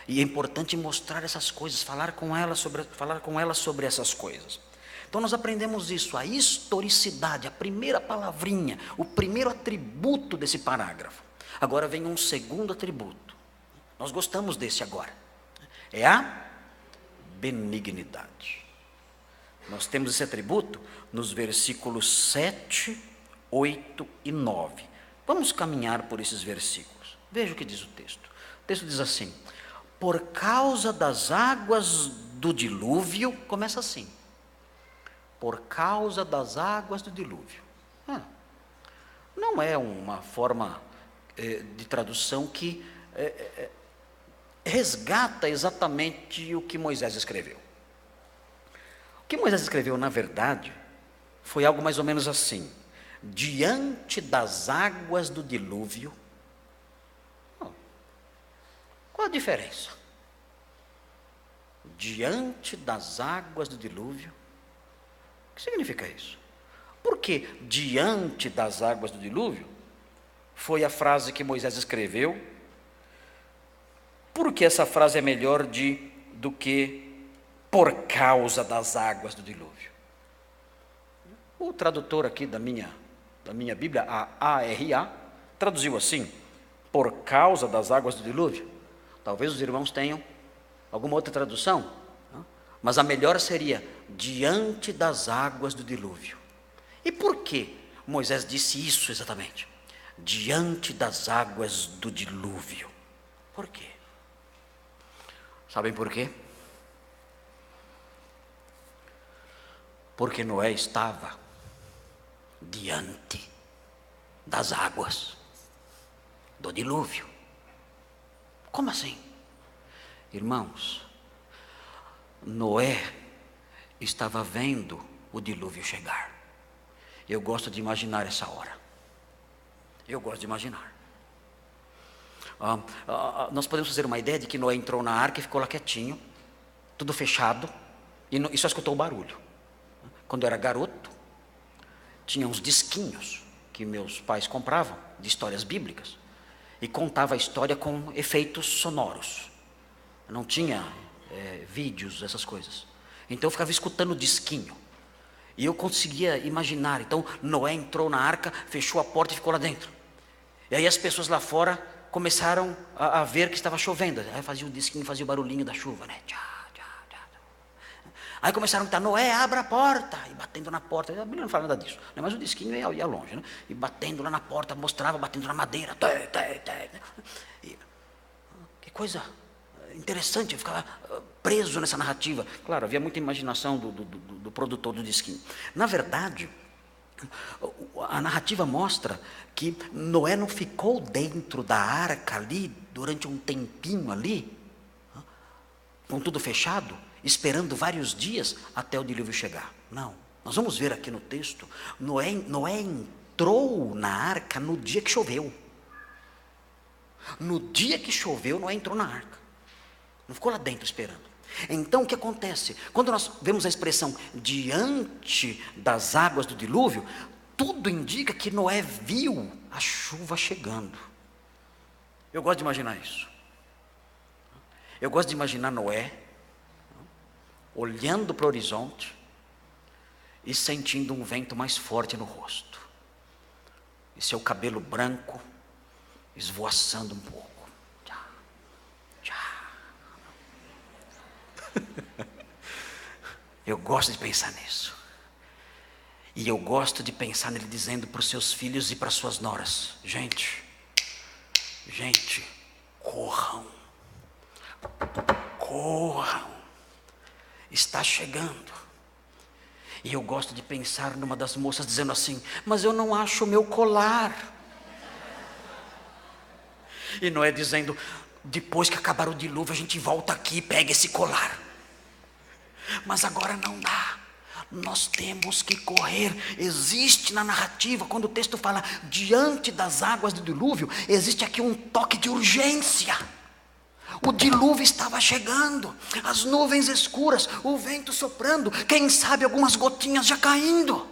E é importante mostrar essas coisas, falar com elas sobre essas coisas. Então nós aprendemos isso, a historicidade, a primeira palavrinha, o primeiro atributo desse parágrafo. Agora vem um segundo atributo. Nós gostamos desse agora. É a benignidade. Nós temos esse atributo nos versículos 7, 8 e 9. Vamos caminhar por esses versículos. Veja o que diz o texto. O texto diz assim: por causa das águas do dilúvio, começa assim. Por causa das águas do dilúvio. Não é uma forma de tradução que resgata exatamente o que Moisés escreveu. O que Moisés escreveu, na verdade, foi algo mais ou menos assim: diante das águas do dilúvio. Qual a diferença? Diante das águas do dilúvio. O que significa isso? Porque diante das águas do dilúvio foi a frase que Moisés escreveu. Por que essa frase é melhor do que por causa das águas do dilúvio? O tradutor aqui da minha Bíblia, a ARA, traduziu assim: por causa das águas do dilúvio. Talvez os irmãos tenham alguma outra tradução, mas a melhor seria diante das águas do dilúvio. E por que Moisés disse isso exatamente? Diante das águas do dilúvio. Por quê? Sabem por quê? Porque Noé estava diante das águas do dilúvio. Como assim? Irmãos, Noé estava vendo o dilúvio chegar. Eu gosto de imaginar essa hora. Eu gosto de imaginar. Nós podemos fazer uma ideia de que Noé entrou na arca e ficou lá quietinho, tudo fechado, e só escutou o barulho. Quando eu era garoto, tinha uns disquinhos que meus pais compravam, de histórias bíblicas, e contava a história com efeitos sonoros. Não tinha vídeos, essas coisas. Então eu ficava escutando o disquinho, e eu conseguia imaginar. Então Noé entrou na arca, fechou a porta e ficou lá dentro. E aí as pessoas lá fora começaram a ver que estava chovendo. Aí fazia o disquinho, fazia o barulhinho da chuva, né? Aí começaram a gritar: Noé, abra a porta. E batendo na porta. A Bíblia não fala nada disso, né? Mas o disquinho ia longe, né? E batendo lá na porta, mostrava, batendo na madeira. E, que coisa interessante, eu ficava preso nessa narrativa. Claro, havia muita imaginação do produtor do disquinho. Na verdade, a narrativa mostra que Noé não ficou dentro da arca ali, durante um tempinho ali, com tudo fechado, esperando vários dias até o dilúvio chegar. Não, nós vamos ver aqui no texto, Noé entrou na arca no dia que choveu. No dia que choveu, Noé entrou na arca. Não ficou lá dentro esperando. Então o que acontece? Quando nós vemos a expressão diante das águas do dilúvio, tudo indica que Noé viu a chuva chegando. Eu gosto de imaginar isso. Eu gosto de imaginar Noé olhando para o horizonte e sentindo um vento mais forte no rosto, e seu cabelo branco esvoaçando um pouco. Eu gosto de pensar nisso. E eu gosto de pensar nele dizendo para os seus filhos e para as suas noras: gente, corram, está chegando. E eu gosto de pensar numa das moças dizendo assim: mas eu não acho o meu colar. E Noé dizendo: depois que acabar o dilúvio a gente volta aqui e pega esse colar. Mas agora não dá, nós temos que correr. Existe na narrativa, quando o texto fala diante das águas do dilúvio, existe aqui um toque de urgência. O dilúvio estava chegando, as nuvens escuras, o vento soprando, quem sabe algumas gotinhas já caindo.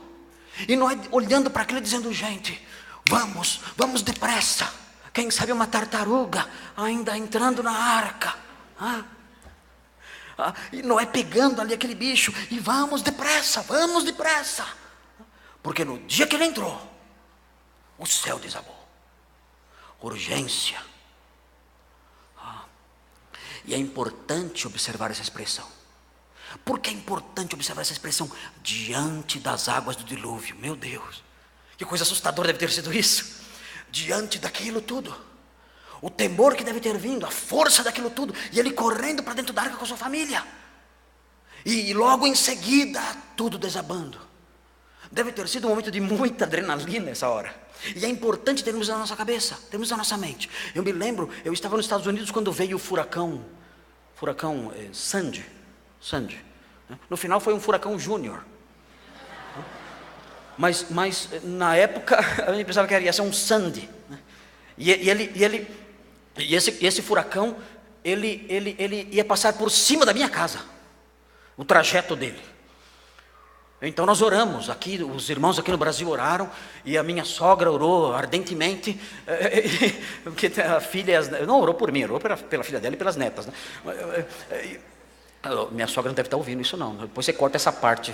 E Noé olhando para aquilo dizendo: gente, vamos depressa. Quem sabe uma tartaruga ainda entrando na arca. E Noé pegando ali aquele bicho, e vamos depressa. Porque no dia que ele entrou, o céu desabou. Urgência. E é importante observar essa expressão. Por que é importante observar essa expressão? Diante das águas do dilúvio. Meu Deus, que coisa assustadora deve ter sido isso. Diante daquilo tudo, o temor que deve ter vindo, a força daquilo tudo, e ele correndo para dentro da arca com a sua família, e logo em seguida tudo desabando. Deve ter sido um momento de muita adrenalina essa hora. E é importante termos na nossa cabeça, termos na nossa mente. Eu me lembro, eu estava nos Estados Unidos quando veio o furacão Sandy. No final foi um furacão júnior. Mas na época a gente pensava que ia ser um Sandy. E esse furacão, ele ia passar por cima da minha casa, o trajeto dele. Então nós oramos aqui, os irmãos aqui no Brasil oraram, e a minha sogra orou ardentemente, porque a filha não orou por mim, orou pela filha dela e pelas netas, né? Minha sogra não deve estar ouvindo isso não, depois você corta essa parte.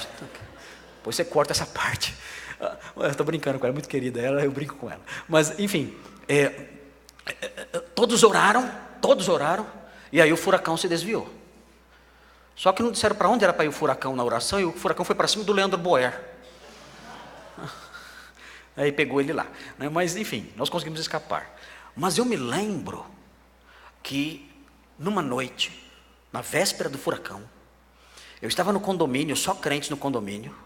Eu estou brincando com ela, é muito querida ela, eu brinco com ela. Mas enfim, todos oraram, e aí o furacão se desviou. Só que não disseram para onde era para ir o furacão na oração, e o furacão foi para cima do Leandro Boer. Aí pegou ele lá, né? Mas enfim, nós conseguimos escapar. Mas eu me lembro que numa noite, na véspera do furacão, eu estava no condomínio, só crentes no condomínio,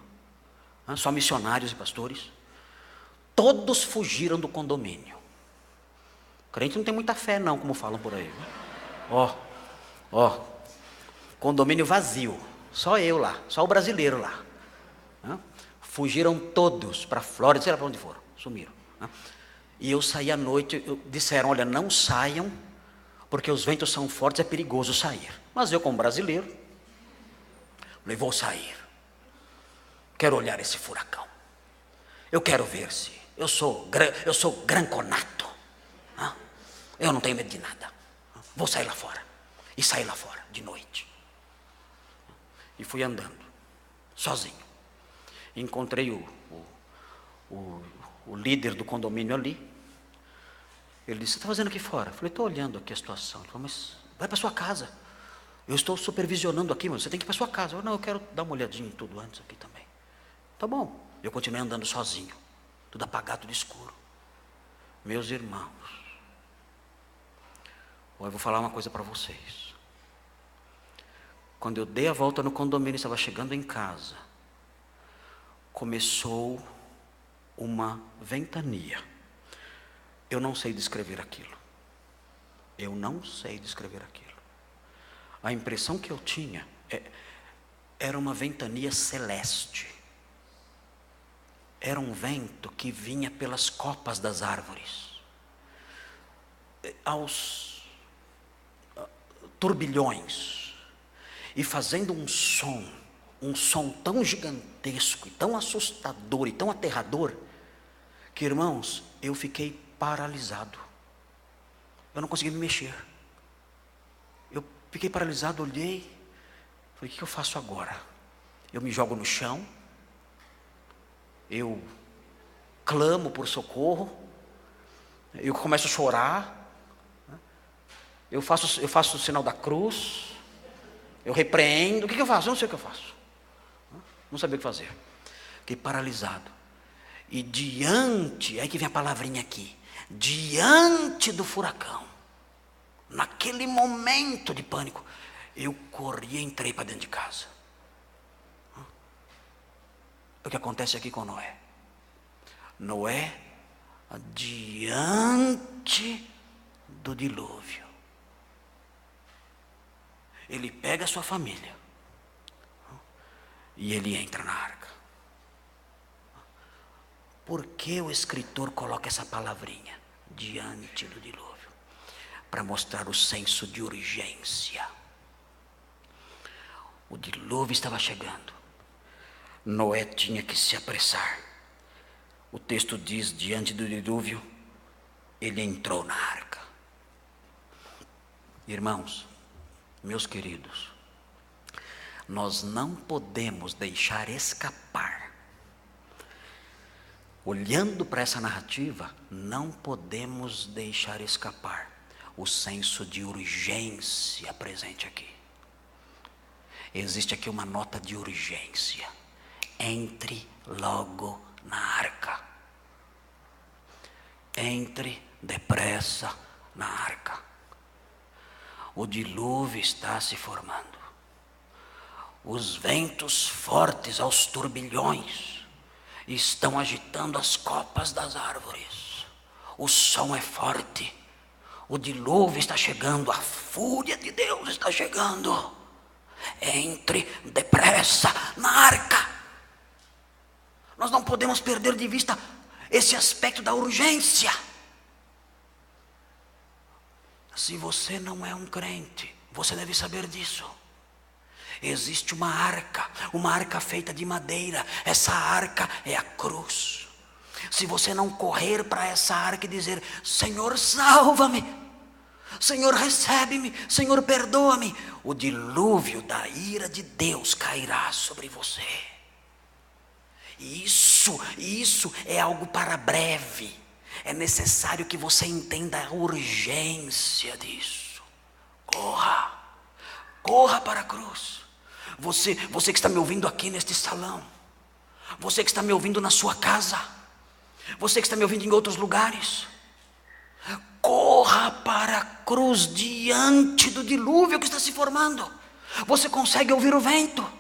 só missionários e pastores. Todos fugiram do condomínio. Crente não tem muita fé não, como falam por aí. Condomínio vazio, só eu lá, só o brasileiro lá. Fugiram todos para a Flórida, sei lá para onde foram, sumiram. E eu saí à noite, disseram: olha, não saiam, porque os ventos são fortes, é perigoso sair. Mas eu, como brasileiro, falei: vou sair. Quero olhar esse furacão. Eu quero ver se eu sou Granconato. Eu não tenho medo de nada. Vou sair lá fora. E saí lá fora de noite. E fui andando, sozinho. Encontrei o líder do condomínio ali. Ele disse: você está fazendo aqui fora? Eu falei: estou olhando aqui a situação. Ele falou: mas vai para sua casa. Eu estou supervisionando aqui, mas você tem que ir para sua casa. Eu falei: não, eu quero dar uma olhadinha em tudo antes aqui também. Tá bom. Eu continuei andando sozinho, tudo apagado, tudo escuro. Meus irmãos, eu vou falar uma coisa para vocês. Quando eu dei a volta no condomínio, estava chegando em casa, começou uma ventania. Eu não sei descrever aquilo. Eu não sei descrever aquilo. A impressão que eu tinha era uma ventania celeste. Era um vento que vinha pelas copas das árvores, aos turbilhões, e fazendo um som tão gigantesco, e tão assustador, e tão aterrador, que, irmãos, eu fiquei paralisado. Eu não consegui me mexer. Eu fiquei paralisado, olhei, falei: o que eu faço agora? Eu me jogo no chão, eu clamo por socorro, eu começo a chorar, eu faço o sinal da cruz, eu repreendo. O que eu faço? Eu não sei o que eu faço. Não sabia o que fazer. Fiquei paralisado. E diante, aí que vem a palavrinha aqui, diante do furacão, naquele momento de pânico, eu corri e entrei para dentro de casa. O que acontece aqui com Noé? Noé, diante do dilúvio, ele pega a sua família e ele entra na arca. Por que o escritor coloca essa palavrinha, diante do dilúvio? Para mostrar o senso de urgência. O dilúvio estava chegando. Noé tinha que se apressar. O texto diz: diante do dilúvio, ele entrou na arca. Irmãos, meus queridos, nós não podemos deixar escapar. Olhando para essa narrativa, não podemos deixar escapar o senso de urgência presente aqui. Existe aqui uma nota de urgência. Entre logo na arca. Entre depressa na arca. O dilúvio está se formando. Os ventos fortes aos turbilhões estão agitando as copas das árvores. O som é forte. O dilúvio está chegando. A fúria de Deus está chegando. Entre depressa na arca. Nós não podemos perder de vista esse aspecto da urgência. Se você não é um crente, você deve saber disso. Existe uma arca feita de madeira. Essa arca é a cruz. Se você não correr para essa arca e dizer: Senhor, salva-me, Senhor, recebe-me, Senhor, perdoa-me, o dilúvio da ira de Deus cairá sobre você. Isso é algo para breve. É necessário que você entenda a urgência disso. Corra para a cruz. Você que está me ouvindo aqui neste salão, você que está me ouvindo na sua casa, você que está me ouvindo em outros lugares, corra para a cruz diante do dilúvio que está se formando. Você consegue ouvir o vento?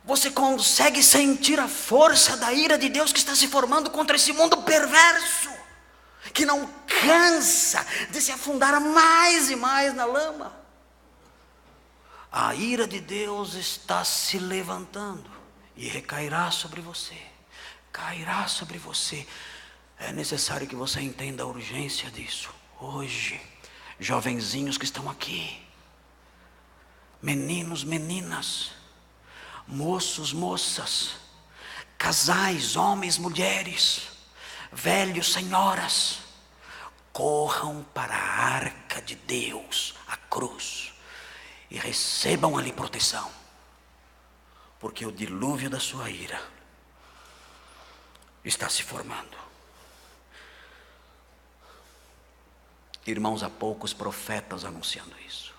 Você consegue sentir a força da ira de Deus que está se formando contra esse mundo perverso, que não cansa de se afundar mais e mais na lama? A ira de Deus está se levantando e recairá sobre você, cairá sobre você. É necessário que você entenda a urgência disso. Hoje, jovenzinhos que estão aqui, meninos, meninas, moços, moças, casais, homens, mulheres, velhos, senhoras, corram para a arca de Deus, a cruz, e recebam ali proteção, porque o dilúvio da sua ira está se formando. Irmãos, há poucos profetas anunciando isso.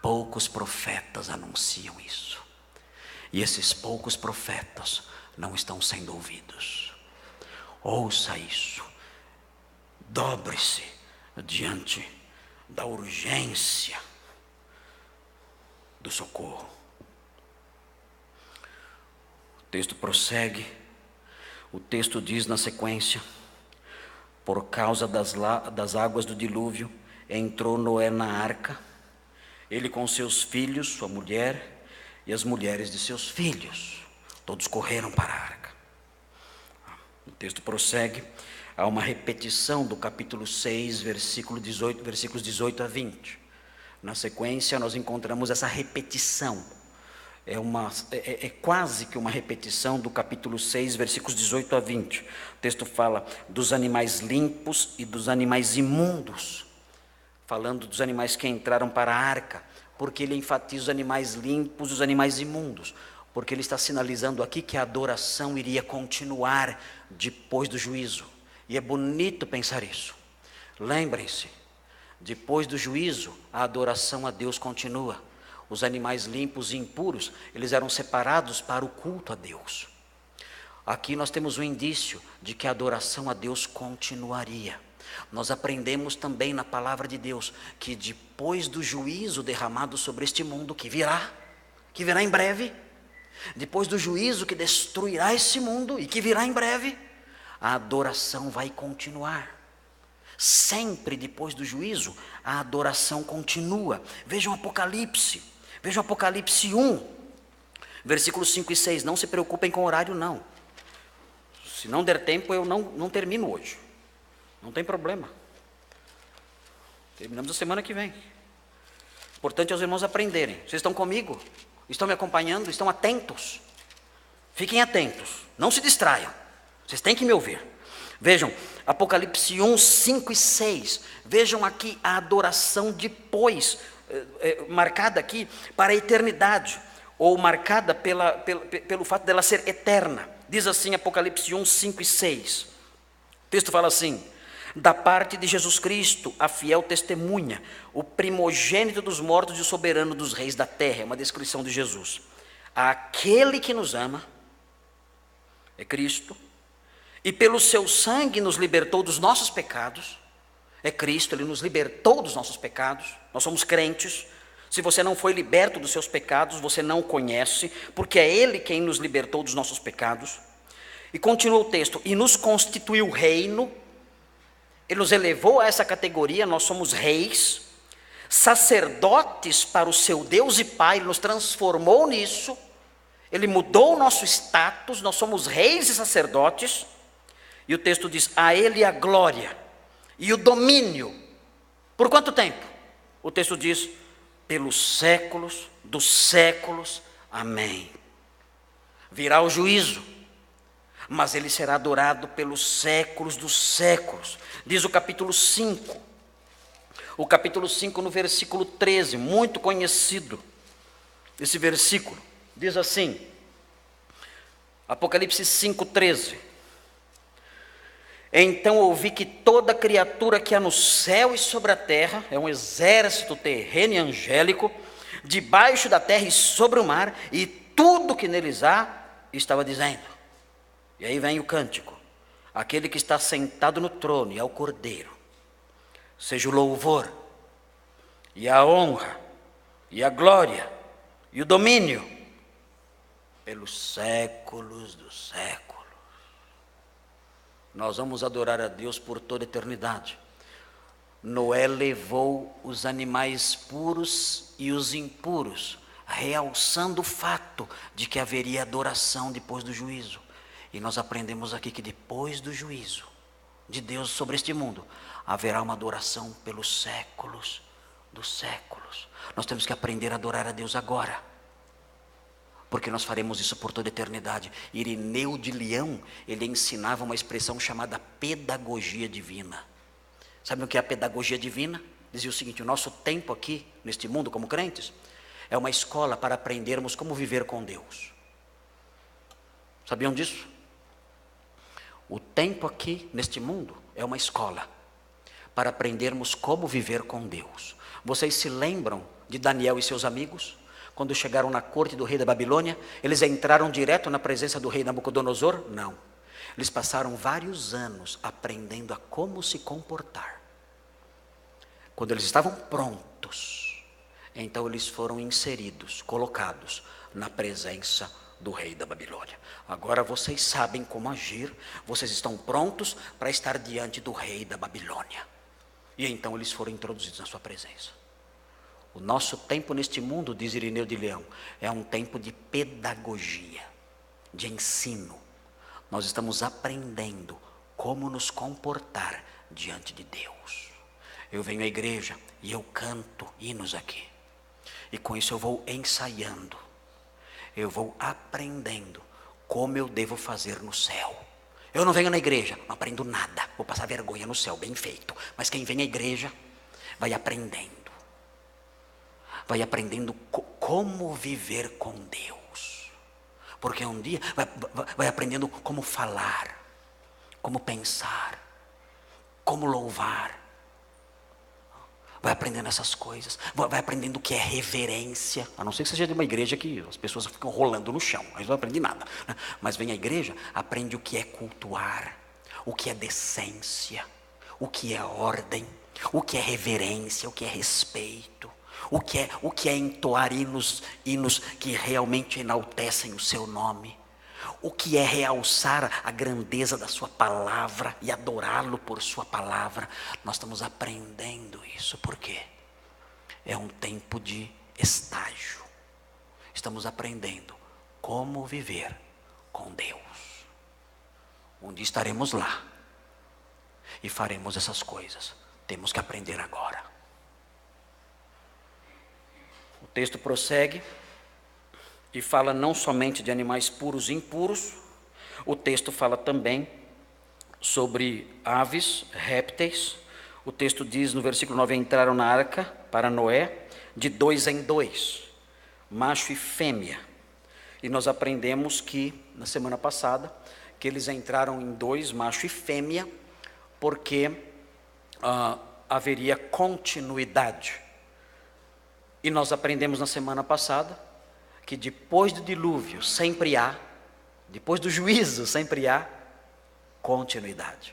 Poucos profetas anunciam isso. E esses poucos profetas não estão sendo ouvidos. Ouça isso. Dobre-se diante da urgência do socorro. O texto prossegue, o texto diz na sequência: por causa das águas do dilúvio, entrou Noé na arca, ele com seus filhos, sua mulher e as mulheres de seus filhos. Todos correram para a arca. O texto prossegue, há uma repetição do capítulo 6, versículos 18 a 20. Na sequência, nós encontramos essa repetição. É quase que uma repetição do capítulo 6, versículos 18 a 20. O texto fala dos animais limpos e dos animais imundos, falando dos animais que entraram para a arca, porque ele enfatiza os animais limpos e os animais imundos, porque ele está sinalizando aqui que a adoração iria continuar depois do juízo. E é bonito pensar isso. Lembrem-se, depois do juízo, a adoração a Deus continua. Os animais limpos e impuros, eles eram separados para o culto a Deus. Aqui nós temos um indício de que a adoração a Deus continuaria. Nós aprendemos também na palavra de Deus que depois do juízo derramado sobre este mundo, que virá em breve, depois do juízo que destruirá esse mundo e que virá em breve, a adoração vai continuar. Sempre depois do juízo, a adoração continua. Vejam Apocalipse 1, versículos 5 e 6. Não se preocupem com o horário, não. Se não der tempo, eu não termino hoje. Não tem problema. Terminamos a semana que vem. Importante é os irmãos aprenderem. Vocês estão comigo? Estão me acompanhando? Estão atentos? Fiquem atentos. Não se distraiam. Vocês têm que me ouvir. Vejam, Apocalipse 1, 5 e 6. Vejam aqui a adoração depois, marcada aqui para a eternidade, ou marcada pelo fato dela ser eterna. Diz assim Apocalipse 1, 5 e 6. O texto fala assim: da parte de Jesus Cristo, a fiel testemunha, o primogênito dos mortos e o soberano dos reis da terra. É uma descrição de Jesus. Aquele que nos ama é Cristo, e pelo seu sangue nos libertou dos nossos pecados. É Cristo, Ele nos libertou dos nossos pecados. Nós somos crentes. Se você não foi liberto dos seus pecados, você não o conhece, porque é Ele quem nos libertou dos nossos pecados. E continua o texto: e nos constituiu reino. Ele nos elevou a essa categoria, nós somos reis, sacerdotes para o seu Deus e Pai. Ele nos transformou nisso. Ele mudou o nosso status, nós somos reis e sacerdotes. E o texto diz: a Ele a glória e o domínio. Por quanto tempo? O texto diz: pelos séculos dos séculos. Amém. Virá o juízo, mas Ele será adorado pelos séculos dos séculos. Diz o capítulo 5. O capítulo 5 no versículo 13, muito conhecido. Esse versículo diz assim, Apocalipse 5, 13. Então ouvi que toda criatura que há no céu e sobre a terra, é um exército terreno e angélico, debaixo da terra e sobre o mar, e tudo que neles há, estava dizendo. E aí vem o cântico: aquele que está sentado no trono e ao Cordeiro, seja o louvor, e a honra, e a glória, e o domínio, pelos séculos dos séculos. Nós vamos adorar a Deus por toda a eternidade. Noé levou os animais puros e os impuros, realçando o fato de que haveria adoração depois do juízo. E nós aprendemos aqui que depois do juízo de Deus sobre este mundo, haverá uma adoração pelos séculos dos séculos. Nós temos que aprender a adorar a Deus agora, porque nós faremos isso por toda a eternidade. Irineu de Leão, ele ensinava uma expressão chamada pedagogia divina. Sabe o que é a pedagogia divina? Dizia o seguinte: o nosso tempo aqui, neste mundo como crentes, é uma escola para aprendermos como viver com Deus. Sabiam disso? O tempo aqui, neste mundo, é uma escola para aprendermos como viver com Deus. Vocês se lembram de Daniel e seus amigos? Quando chegaram na corte do rei da Babilônia, eles entraram direto na presença do rei Nabucodonosor? Não. Eles passaram vários anos aprendendo a como se comportar. Quando eles estavam prontos, Então eles foram inseridos, colocados na presença do rei da Babilônia. Agora vocês sabem como agir, vocês estão prontos para estar diante do rei da Babilônia. E então eles foram introduzidos na sua presença. O nosso tempo neste mundo, diz Irineu de Leão, é um tempo de pedagogia, de ensino. Nós estamos aprendendo como nos comportar diante de Deus. Eu venho à igreja e eu canto hinos aqui. E com isso eu vou ensaiando. Eu vou aprendendo como eu devo fazer no céu. Eu não venho na igreja, não aprendo nada. Vou passar vergonha no céu, bem feito. Mas quem vem à igreja vai aprendendo. Vai aprendendo como viver com Deus. Porque um dia vai aprendendo como falar, como pensar, como louvar. Vai aprendendo essas coisas, vai aprendendo o que é reverência. A não ser que seja de uma igreja que as pessoas ficam rolando no chão, aí não aprende nada, né? Mas vem à igreja, aprende o que é cultuar, o que é decência, o que é ordem, o que é reverência, o que é respeito, o que é entoar hinos que realmente enaltecem o seu nome, o que é realçar a grandeza da sua palavra e adorá-lo por sua palavra. Nós estamos aprendendo isso, porque é um tempo de estágio. Estamos aprendendo como viver com Deus. Um dia estaremos lá e faremos essas coisas. Temos que aprender agora. O texto prossegue e fala não somente de animais puros e impuros, o texto fala também sobre aves, répteis. O texto diz no versículo 9, entraram na arca para Noé de 2 em 2, macho e fêmea. E nós aprendemos que, na semana passada, que eles entraram em 2, macho e fêmea, porque haveria continuidade. E nós aprendemos na semana passada que depois do dilúvio sempre há, depois do juízo sempre há continuidade.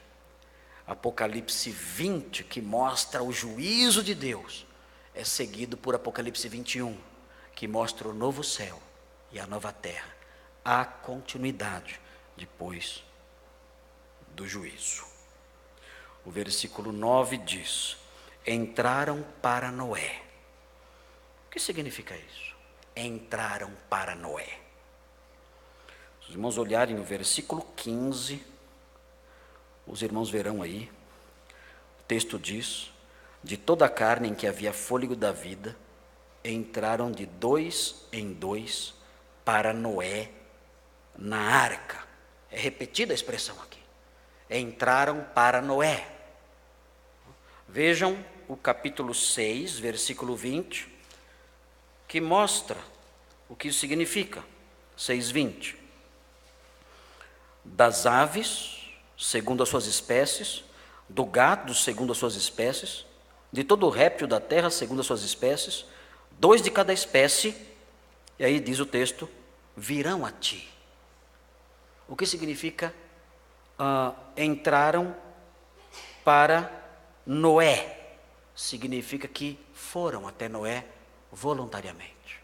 Apocalipse 20, que mostra o juízo de Deus, é seguido por Apocalipse 21, que mostra o novo céu e a nova terra. Há continuidade depois do juízo. O versículo 9 diz: entraram para Noé. O que significa isso? Entraram para Noé. Se os irmãos olharem no versículo 15, os irmãos verão aí, o texto diz: de toda a carne em que havia fôlego da vida, entraram de 2 em 2 para Noé na arca. É repetida a expressão aqui. Entraram para Noé. Vejam o capítulo 6, versículo 20, que mostra o que isso significa. 6:20. Das aves, segundo as suas espécies, do gado, segundo as suas espécies, de todo o réptil da terra, segundo as suas espécies, 2 de cada espécie, e aí diz o texto, virão a ti. O que significa entraram para Noé? Significa que foram até Noé voluntariamente.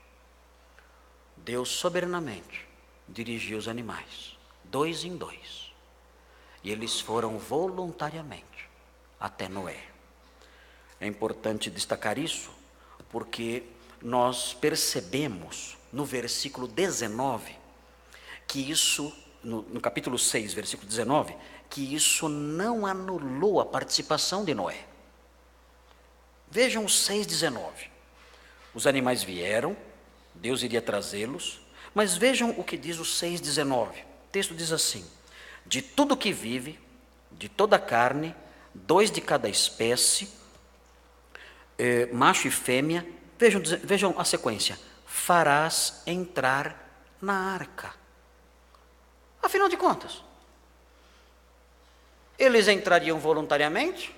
Deus soberanamente dirigiu os animais, 2 em 2, e eles foram voluntariamente até Noé. É importante destacar isso, porque nós percebemos no versículo 19, que isso, no capítulo 6, versículo 19, que isso não anulou a participação de Noé. Vejam o 6:19. Os animais vieram, Deus iria trazê-los, mas vejam o que diz o 6:19. O texto diz assim: de tudo que vive, de toda a carne, 2 de cada espécie, macho e fêmea, vejam a sequência, farás entrar na arca. Afinal de contas, eles entrariam voluntariamente?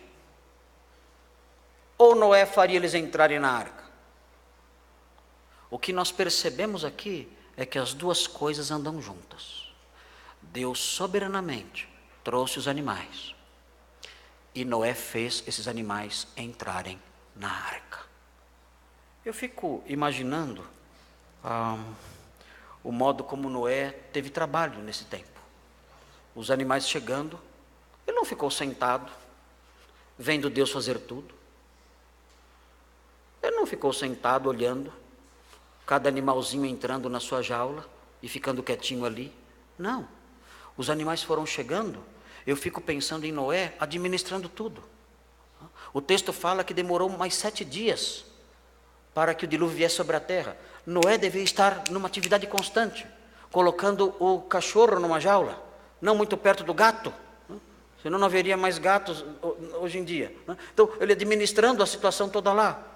Ou Noé faria eles entrarem na arca? O que nós percebemos aqui é que as duas coisas andam juntas. Deus soberanamente trouxe os animais, e Noé fez esses animais entrarem na arca. Eu fico imaginando o modo como Noé teve trabalho nesse tempo. Os animais chegando, ele não ficou sentado, vendo Deus fazer tudo. Ele não ficou sentado olhando, cada animalzinho entrando na sua jaula e ficando quietinho ali. Não, os animais foram chegando, eu fico pensando em Noé administrando tudo. O texto fala que demorou mais 7 dias para que o dilúvio viesse sobre a terra. Noé devia estar numa atividade constante, colocando o cachorro numa jaula, não muito perto do gato, senão não haveria mais gatos hoje em dia. Então, ele administrando a situação toda lá.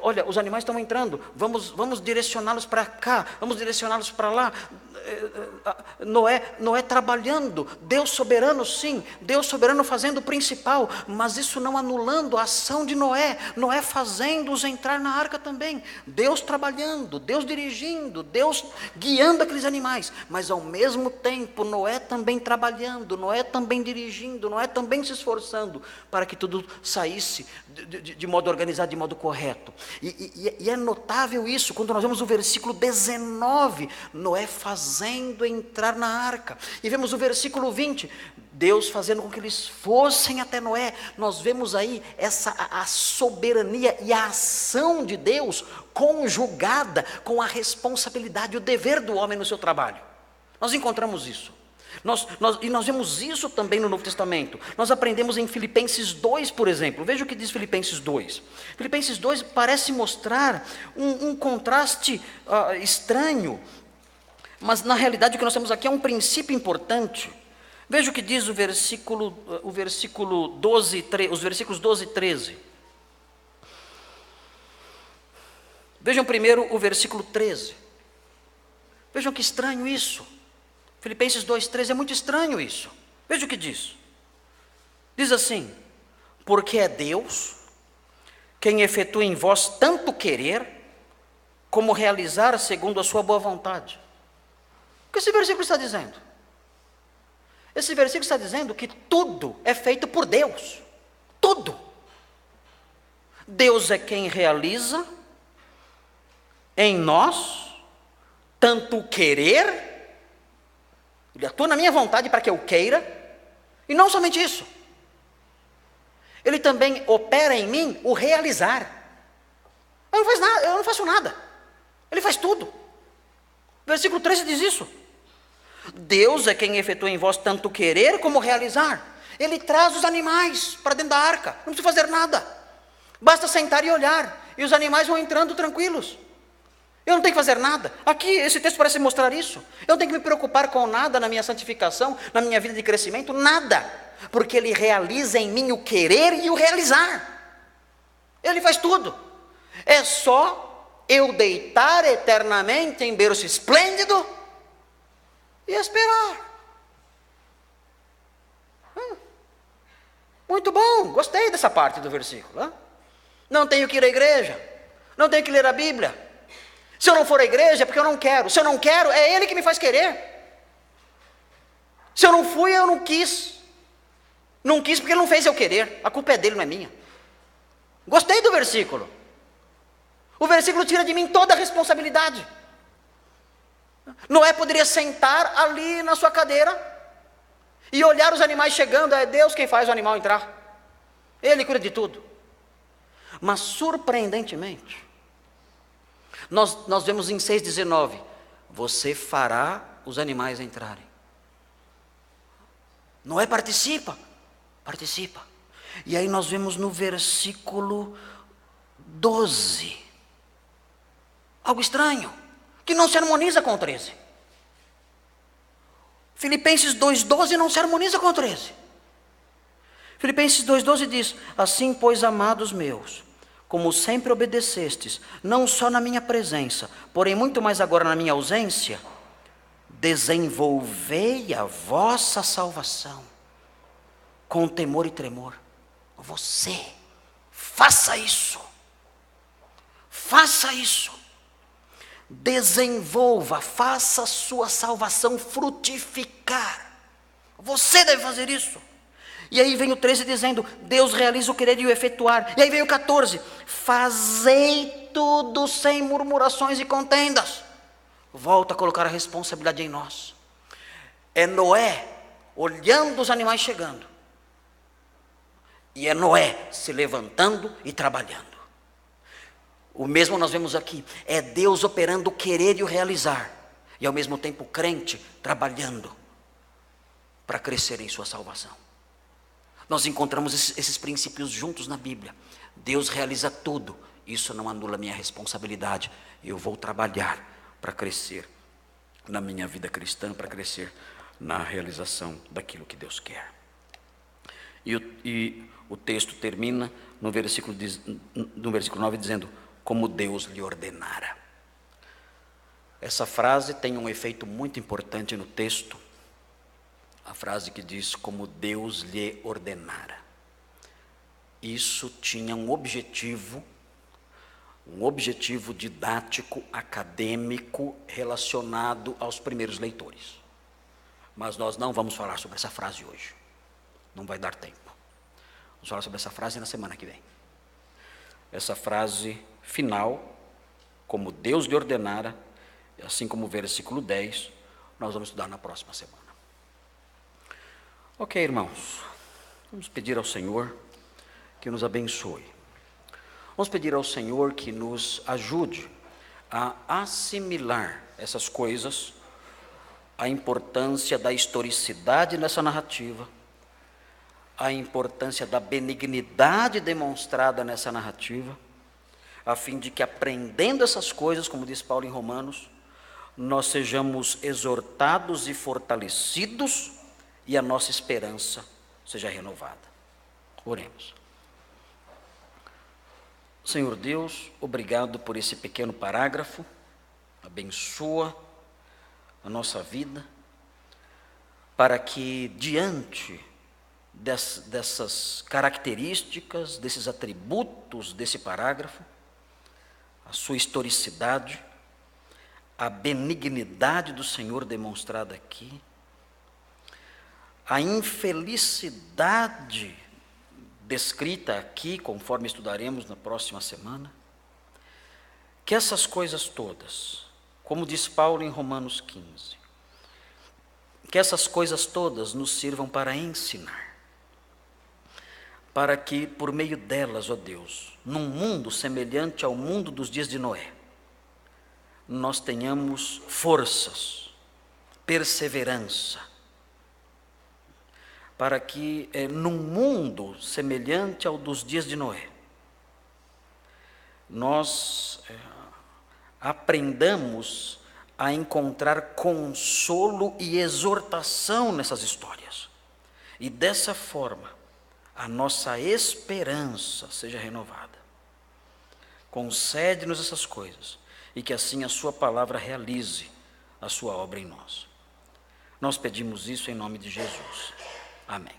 Olha, os animais estão entrando, vamos direcioná-los para cá, vamos direcioná-los para lá. Noé trabalhando, Deus soberano sim, Deus soberano fazendo o principal, mas isso não anulando a ação de Noé fazendo-os entrar na arca também, Deus trabalhando, Deus dirigindo, Deus guiando aqueles animais, mas ao mesmo tempo Noé também trabalhando, Noé também dirigindo, Noé também se esforçando para que tudo saísse de modo organizado, de modo correto. E é notável isso, quando nós vemos o versículo 19, Noé fazendo entrar na arca, e vemos o versículo 20, Deus fazendo com que eles fossem até Noé. Nós vemos aí a soberania e a ação de Deus conjugada com a responsabilidade, o dever do homem no seu trabalho. Nós encontramos isso. Nós vemos isso também no Novo Testamento. Nós aprendemos em Filipenses 2, por exemplo. Veja o que diz Filipenses 2. Filipenses 2 parece mostrar um contraste estranho, mas na realidade o que nós temos aqui é um princípio importante. Veja o que diz o versículo 12, os versículos 12 e 13. Vejam primeiro o versículo 13. Vejam que estranho isso. Filipenses 2,13 é muito estranho isso. Veja o que diz. Diz assim: porque é Deus quem efetua em vós tanto querer como realizar segundo a sua boa vontade. O que esse versículo está dizendo? Esse versículo está dizendo que tudo é feito por Deus. Tudo. Deus é quem realiza em nós tanto querer. Ele atua na minha vontade para que eu queira, e não somente isso, Ele também opera em mim o realizar. Eu não faço nada, Ele faz tudo. Versículo 13 diz isso. Deus é quem efetua em vós tanto querer como realizar. Ele traz os animais para dentro da arca, não precisa fazer nada, basta sentar e olhar, e os animais vão entrando tranquilos. Eu não tenho que fazer nada. Aqui, esse texto parece mostrar isso. Eu não tenho que me preocupar com nada na minha santificação, na minha vida de crescimento, nada. Porque Ele realiza em mim o querer e o realizar. Ele faz tudo. É só eu deitar eternamente em berço esplêndido e esperar. Muito bom, gostei dessa parte do versículo. Não tenho que ir à igreja, não tenho que ler a Bíblia. Se eu não for à igreja é porque eu não quero. Se eu não quero, é Ele que me faz querer. Se eu não fui, eu não quis. Não quis porque Ele não fez eu querer. A culpa é dele, não é minha. Gostei do versículo. O versículo tira de mim toda a responsabilidade. Noé poderia sentar ali na sua cadeira e olhar os animais chegando. É Deus quem faz o animal entrar. Ele cuida de tudo. Mas surpreendentemente, nós vemos em 6,19, você fará os animais entrarem. Noé participa. E aí nós vemos no versículo 12, algo estranho, que não se harmoniza com o 13. Filipenses 2,12 não se harmoniza com o 13. Filipenses 2,12 diz: assim, pois, amados meus, como sempre obedecestes, não só na minha presença, porém muito mais agora na minha ausência, desenvolvei a vossa salvação com temor e tremor. Você, faça isso. Desenvolva, faça a sua salvação frutificar. Você deve fazer isso. E aí vem o 13 dizendo, Deus realiza o querer e o efetuar. E aí vem o 14, fazei tudo sem murmurações e contendas. Volta a colocar a responsabilidade em nós. É Noé olhando os animais chegando. E é Noé se levantando e trabalhando. O mesmo nós vemos aqui, é Deus operando o querer e o realizar. E ao mesmo tempo o crente trabalhando para crescer em sua salvação. Nós encontramos esses princípios juntos na Bíblia. Deus realiza tudo. Isso não anula minha responsabilidade. Eu vou trabalhar para crescer na minha vida cristã, para crescer na realização daquilo que Deus quer. E o texto termina no versículo 9 dizendo, como Deus lhe ordenara. Essa frase tem um efeito muito importante no texto. A frase que diz, como Deus lhe ordenara. Isso tinha um objetivo didático, acadêmico, relacionado aos primeiros leitores. Mas nós não vamos falar sobre essa frase hoje. Não vai dar tempo. Vamos falar sobre essa frase na semana que vem. Essa frase final, como Deus lhe ordenara, assim como o versículo 10, nós vamos estudar na próxima semana. Ok, irmãos, vamos pedir ao Senhor que nos abençoe. Vamos pedir ao Senhor que nos ajude a assimilar essas coisas, a importância da historicidade nessa narrativa, a importância da benignidade demonstrada nessa narrativa, a fim de que, aprendendo essas coisas, como diz Paulo em Romanos, nós sejamos exortados e fortalecidos e a nossa esperança seja renovada. Oremos. Senhor Deus, obrigado por esse pequeno parágrafo, abençoa a nossa vida, para que diante dessas características, desses atributos desse parágrafo, a sua historicidade, a benignidade do Senhor demonstrada aqui, a infelicidade descrita aqui, conforme estudaremos na próxima semana, que essas coisas todas, como diz Paulo em Romanos 15, que essas coisas todas nos sirvam para ensinar, para que por meio delas, ó Deus, num mundo semelhante ao mundo dos dias de Noé, nós tenhamos forças, perseverança, para que num mundo semelhante ao dos dias de Noé, nós aprendamos a encontrar consolo e exortação nessas histórias. E dessa forma, a nossa esperança seja renovada. Concede-nos essas coisas e que assim a sua palavra realize a sua obra em nós. Nós pedimos isso em nome de Jesus. Amém.